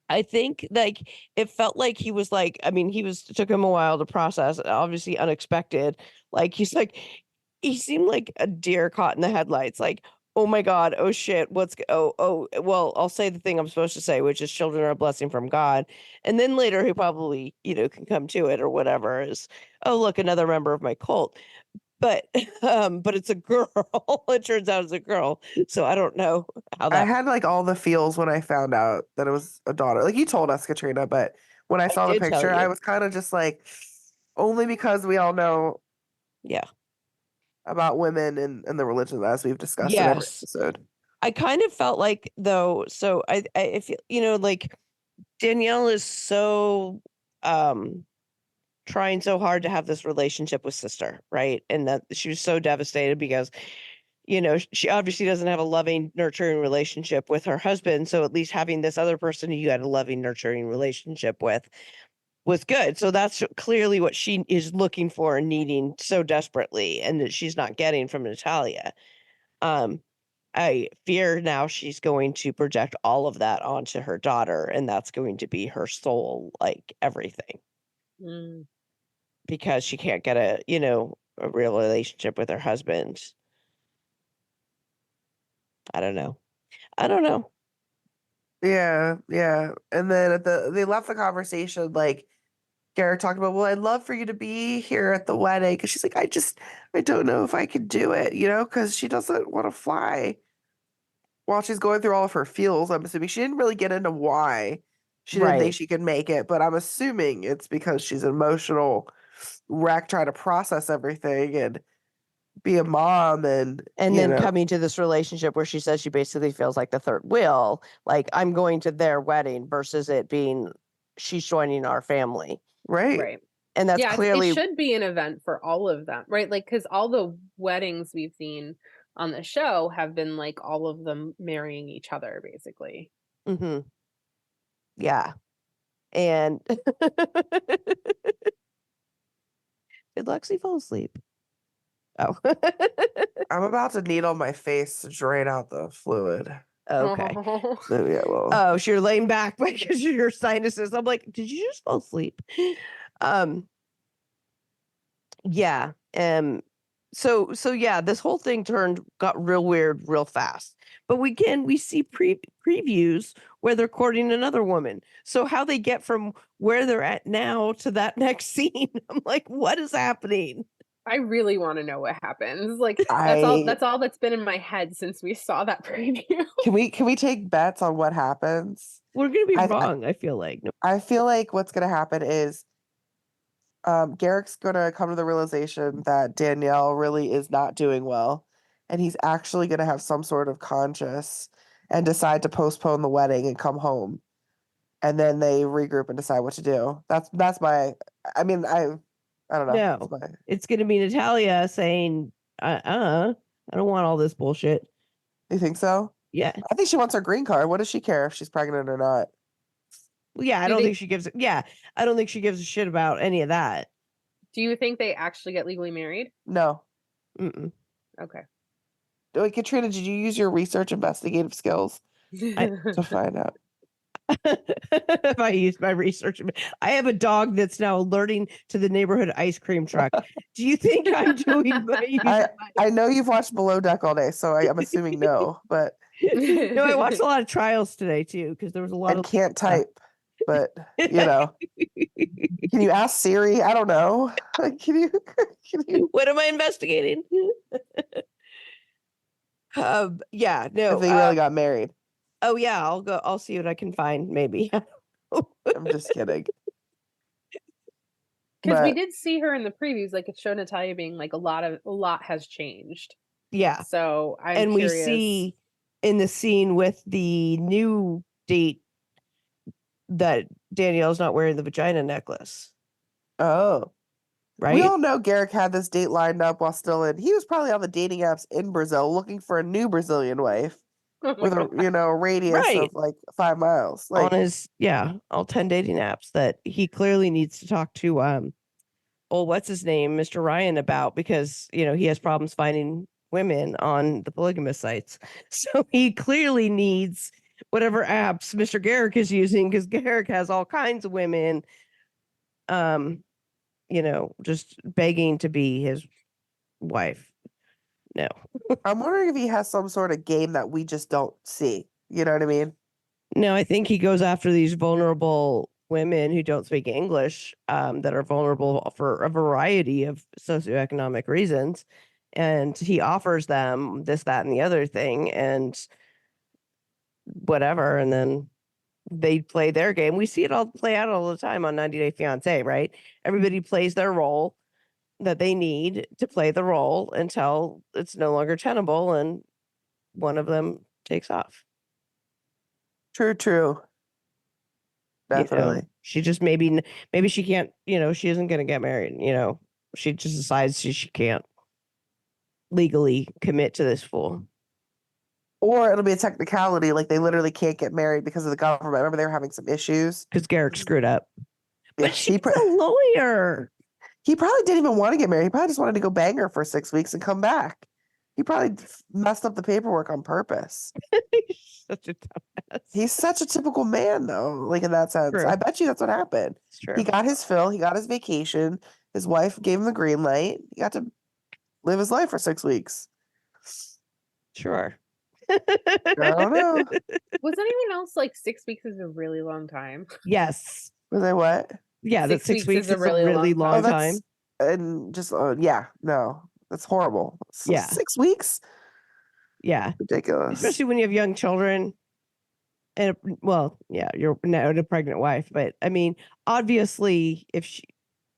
Speaker 1: I think like it felt like he was like, I mean, it took him a while to process, obviously unexpected. Like he seemed like a deer caught in the headlights, like, oh my God, oh shit, well, I'll say the thing I'm supposed to say, which is children are a blessing from God. And then later he probably, can come to it or whatever is, oh look, another member of my cult. But but it's a girl. It turns out it's a girl. So I don't know how
Speaker 2: I
Speaker 1: that
Speaker 2: had like all the feels when I found out that it was a daughter. Like you told us, Katrina, but when I
Speaker 1: I
Speaker 2: saw the
Speaker 1: did tell
Speaker 2: picture, I
Speaker 1: you.
Speaker 2: was kind of just like, only because we all know
Speaker 1: Yeah.
Speaker 2: about women and the religion as we've discussed in every
Speaker 1: Yes.
Speaker 2: episode.
Speaker 1: I kind of felt like though, so I feel, like Danielle is so trying so hard to have this relationship with sister, right? And that she was so devastated because, she obviously doesn't have a loving, nurturing relationship with her husband. So at least having this other person who you had a loving, nurturing relationship with was good. So that's clearly what she is looking for and needing so desperately, and that she's not getting from Natalia. Um, I fear now she's going to project all of that onto her daughter, and that's going to be her soul, like everything,
Speaker 3: Mm.
Speaker 1: because she can't get a real relationship with her husband. I don't know. I don't know.
Speaker 2: Yeah, yeah. And then they left the conversation like Garrett talked about, well, I'd love for you to be here at the wedding. Because she's like, I don't know if I could do it, because she doesn't want to fly while she's going through all of her feels. I'm assuming she didn't really get into why she didn't think
Speaker 1: Right.
Speaker 2: she could make it, but I'm assuming it's because she's an emotional wreck trying to process everything and be a mom and,
Speaker 1: And then coming to this relationship where she says she basically feels like the third wheel, like I'm going to their wedding versus it being she's joining our family.
Speaker 2: right.
Speaker 3: Right.
Speaker 1: And that's
Speaker 3: Yeah,
Speaker 1: clearly
Speaker 3: it should be an event for all of them, right? Like, because all the weddings we've seen on the show have been like all of them marrying each other, basically.
Speaker 1: hmm yeah. And did Lexi fall asleep? Oh.
Speaker 2: I'm about to needle my face to drain out the fluid.
Speaker 1: Okay.
Speaker 3: Oh.
Speaker 2: So, yeah, well,
Speaker 1: Oh, so you're laying back because of your sinuses. I'm like, did you just fall asleep? Um, yeah. So yeah, this whole thing got real weird real fast. But we see previews where they're courting another woman. So how they get from where they're at now to that next scene, I'm like, what is happening?
Speaker 3: I really want to know what happens. Like
Speaker 2: I
Speaker 3: that's all that's been in my head since we saw that preview.
Speaker 2: can we take bets on what happens?
Speaker 1: We're gonna be
Speaker 2: I
Speaker 1: wrong, I feel like. No,
Speaker 2: I feel like what's gonna happen is Garrick's gonna come to the realization that Dannielle really is not doing well, and he's actually gonna have some sort of conscience and decide to postpone the wedding and come home, and then they regroup and decide what to do. That's my. I mean, I don't know. That's
Speaker 1: no.
Speaker 2: my,
Speaker 1: It's gonna be Natalia saying, I don't want all this bullshit.
Speaker 2: you think so?
Speaker 1: Yeah.
Speaker 2: I think she wants her green card. What does she care if she's pregnant or not?
Speaker 1: Well, yeah, I
Speaker 3: Do
Speaker 1: don't
Speaker 3: they-
Speaker 1: think she gives I don't think she gives a shit about any of that.
Speaker 3: Do you think they actually get legally married?
Speaker 2: No.
Speaker 1: Mm-mm.
Speaker 3: Okay.
Speaker 2: Wait, Katrina, did you use your research investigative skills to find out?
Speaker 1: If I use my research, I have a dog that's now alerting to the neighborhood ice cream truck. Do you think I'm doing
Speaker 2: I know you've watched Below Deck all day, so I'm assuming no, but
Speaker 1: No, I watched a lot of trials today too because there was a lot
Speaker 2: and
Speaker 1: of
Speaker 2: can't type. But you know, can you ask Siri? I don't know. Can you
Speaker 1: What am I investigating? Yeah, no.
Speaker 2: if they really got married?
Speaker 1: Oh yeah, I'll see what I can find. Maybe.
Speaker 2: I'm just kidding.
Speaker 3: Because we
Speaker 2: But
Speaker 3: did see her in the previews, like it showed Natalia being like a lot has changed.
Speaker 1: Yeah,
Speaker 3: So I'm
Speaker 1: and
Speaker 3: curious.
Speaker 1: we see in the scene with the new date that Danielle's not wearing the vagina necklace,
Speaker 2: oh, we
Speaker 1: right?
Speaker 2: all know Garrick had this date lined up while still in. He was probably on the dating apps in Brazil looking for a new Brazilian wife
Speaker 3: Oh my
Speaker 2: with a
Speaker 3: God.
Speaker 2: a radius
Speaker 1: Right.
Speaker 2: of like 5 miles.
Speaker 1: On
Speaker 2: Like,
Speaker 1: his all 10 dating apps that he clearly needs to talk to what's his name, Mr. Ryan, about, because he has problems finding women on the polygamous sites. So he clearly needs whatever apps Mr. Garrick is using, because Garrick has all kinds of women just begging to be his wife. No.
Speaker 2: I'm wondering if he has some sort of game that we just don't see. You know what I mean?
Speaker 1: No, I think he goes after these vulnerable women who don't speak English, that are vulnerable for a variety of socioeconomic reasons. And he offers them this, that, and the other thing, and whatever. And then they play their game. We see it all play out all the time on 90 Day Fiance, right? Everybody plays their role that they need to play the role until it's no longer tenable and one of them takes off.
Speaker 2: True. Definitely.
Speaker 1: She just maybe she can't, she isn't going to get married, she just decides she can't legally commit to this fool.
Speaker 2: Or it'll be a technicality, like they literally can't get married because of the government. Remember, they were having some issues.
Speaker 1: Because Garrick screwed up.
Speaker 2: Yeah,
Speaker 1: But she's a lawyer.
Speaker 2: he probably didn't even want to get married. He probably just wanted to go bang her for 6 weeks and come back. He probably messed up the paperwork on purpose.
Speaker 1: He's such a dumbass.
Speaker 2: He's such a typical man, though, like in that sense.
Speaker 1: True.
Speaker 2: I bet you that's what happened.
Speaker 1: It's true.
Speaker 2: He got his fill. He got his vacation. His wife gave him the green light. He got to live his life for 6 weeks.
Speaker 1: Sure.
Speaker 2: I don't know.
Speaker 3: Was anyone else like 6 weeks is a really long time?
Speaker 1: Yes.
Speaker 2: Was I what?
Speaker 1: Yeah, that 6 weeks is a really long
Speaker 2: Oh,
Speaker 1: time.
Speaker 2: And just no, that's horrible.
Speaker 1: Yeah.
Speaker 2: 6 weeks.
Speaker 1: Yeah.
Speaker 2: Ridiculous.
Speaker 1: Especially when you have young children. And you're now a pregnant wife, but I mean, obviously, if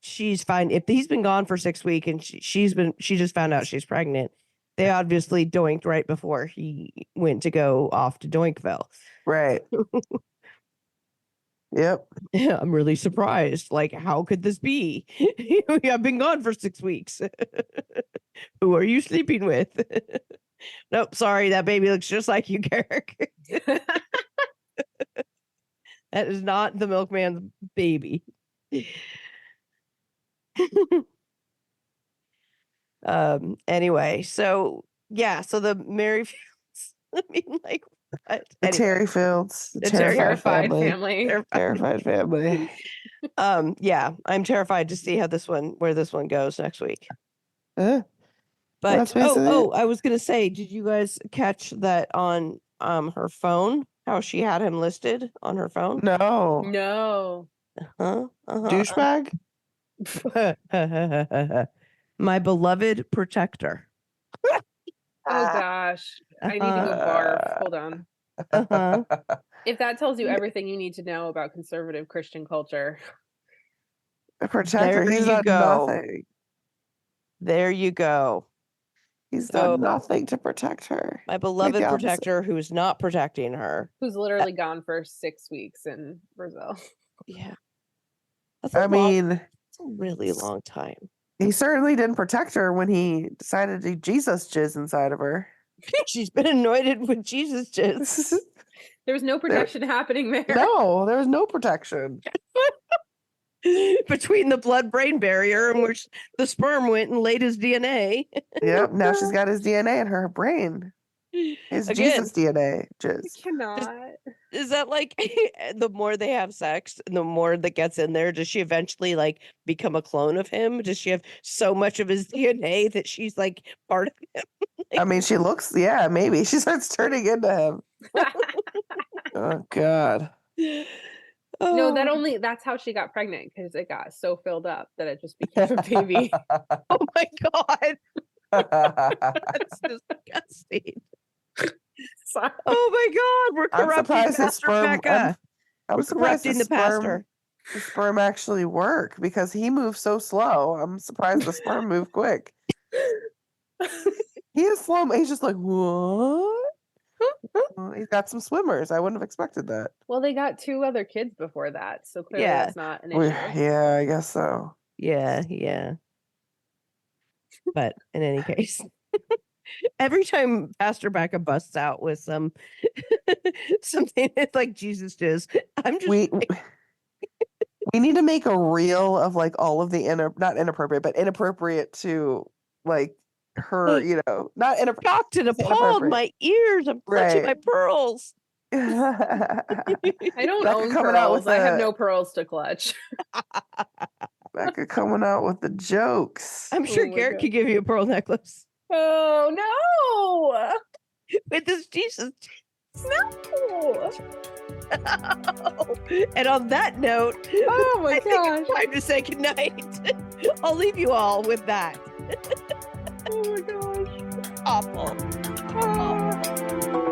Speaker 1: she's fine, if he's been gone for 6 weeks and she just found out she's pregnant, they obviously doinked right before he went to go off to Doinkville.
Speaker 2: Right. Yep.
Speaker 1: I'm really surprised. Like, how could this be? I've been gone for 6 weeks. Who are you sleeping with? Nope, sorry, that baby looks just like you, Garrick. That is not the milkman's baby. Anyway, so the Mary Fields, I mean, like,
Speaker 2: The
Speaker 1: Anyway,
Speaker 2: Terry Fields. The
Speaker 1: The
Speaker 3: Terrified family.
Speaker 2: Terrified family.
Speaker 1: yeah, I'm terrified to see where this one goes next week.
Speaker 2: Well,
Speaker 1: But
Speaker 2: that's basically it.
Speaker 1: I was gonna say, did you guys catch that on her phone? How she had him listed on her phone?
Speaker 2: No.
Speaker 3: No.
Speaker 2: Douchebag?
Speaker 1: My beloved protector.
Speaker 3: Oh gosh. I need to go barf. Hold on.
Speaker 1: Uh-huh.
Speaker 3: If that tells you everything you need to know about conservative Christian culture.
Speaker 2: A protector.
Speaker 1: There
Speaker 2: He's
Speaker 1: you
Speaker 2: done
Speaker 1: go.
Speaker 2: nothing.
Speaker 1: There you go.
Speaker 2: He's
Speaker 1: So-
Speaker 2: done nothing to protect her.
Speaker 1: My beloved
Speaker 2: the opposite.
Speaker 1: protector who's not protecting her.
Speaker 3: Who's literally gone for 6 weeks in Brazil.
Speaker 1: Yeah. That's
Speaker 2: I mean,
Speaker 1: that's a really long time.
Speaker 2: he certainly didn't protect her when he decided to Jesus jizz inside of her.
Speaker 1: She's been anointed with Jesus jizz.
Speaker 3: There was no protection happening there.
Speaker 2: No, there was no protection.
Speaker 1: Between the blood-brain barrier and which the sperm went and laid his DNA.
Speaker 2: Yep. Now she's got his DNA in her brain. His
Speaker 1: Again,
Speaker 2: Jesus DNA
Speaker 3: I
Speaker 2: jizz.
Speaker 3: cannot.
Speaker 1: is that like the more they have sex and the more that gets in there, does she eventually like become a clone of him? Does she have so much of his DNA that she's like part of him?
Speaker 2: I mean, she looks, yeah, maybe. She starts turning into him. Oh, God.
Speaker 3: No,
Speaker 1: Oh,
Speaker 3: that's how she got pregnant because it got so filled up that it just became a baby.
Speaker 1: oh my God. That's disgusting.
Speaker 3: Sorry.
Speaker 1: Oh my God. We're
Speaker 2: I'm
Speaker 1: corrupting
Speaker 2: surprised his
Speaker 1: Pastor
Speaker 2: sperm.
Speaker 1: Becca.
Speaker 2: I'm
Speaker 1: We're
Speaker 2: surprised
Speaker 1: corrupting the pastor.
Speaker 2: the sperm actually work because he moves so slow. I'm surprised the sperm move quick. He is slow. He's just like, what? Well, he's got some swimmers. I wouldn't have expected that.
Speaker 3: Well, they got 2 other kids before that, so clearly
Speaker 1: Yeah.
Speaker 3: that's not an
Speaker 2: We-
Speaker 3: issue.
Speaker 2: yeah, I guess so.
Speaker 1: Yeah. But in any case, every time Pastor Becca busts out with something it's like Jesus does, I'm just
Speaker 2: We we need to make a reel of like all of the not inappropriate, but inappropriate to like her, not inappropriate.
Speaker 1: shocked and appalled. My ears, I'm clutching my
Speaker 2: Right.
Speaker 1: pearls.
Speaker 3: I don't
Speaker 2: Becca
Speaker 3: own
Speaker 2: coming out with
Speaker 3: pearls. I have
Speaker 2: the-
Speaker 3: no pearls to clutch.
Speaker 2: Becca coming out with the jokes.
Speaker 1: I'm sure
Speaker 3: Oh my
Speaker 1: Garrick
Speaker 3: God.
Speaker 1: could give you a pearl necklace
Speaker 3: Oh no!
Speaker 1: with this Jesus.
Speaker 3: No!
Speaker 1: And on that note,
Speaker 3: Oh my
Speaker 1: I think
Speaker 3: gosh!
Speaker 1: it's time to say goodnight. I'll leave you all with that.
Speaker 3: Oh my gosh!
Speaker 1: Awful.
Speaker 3: Ah.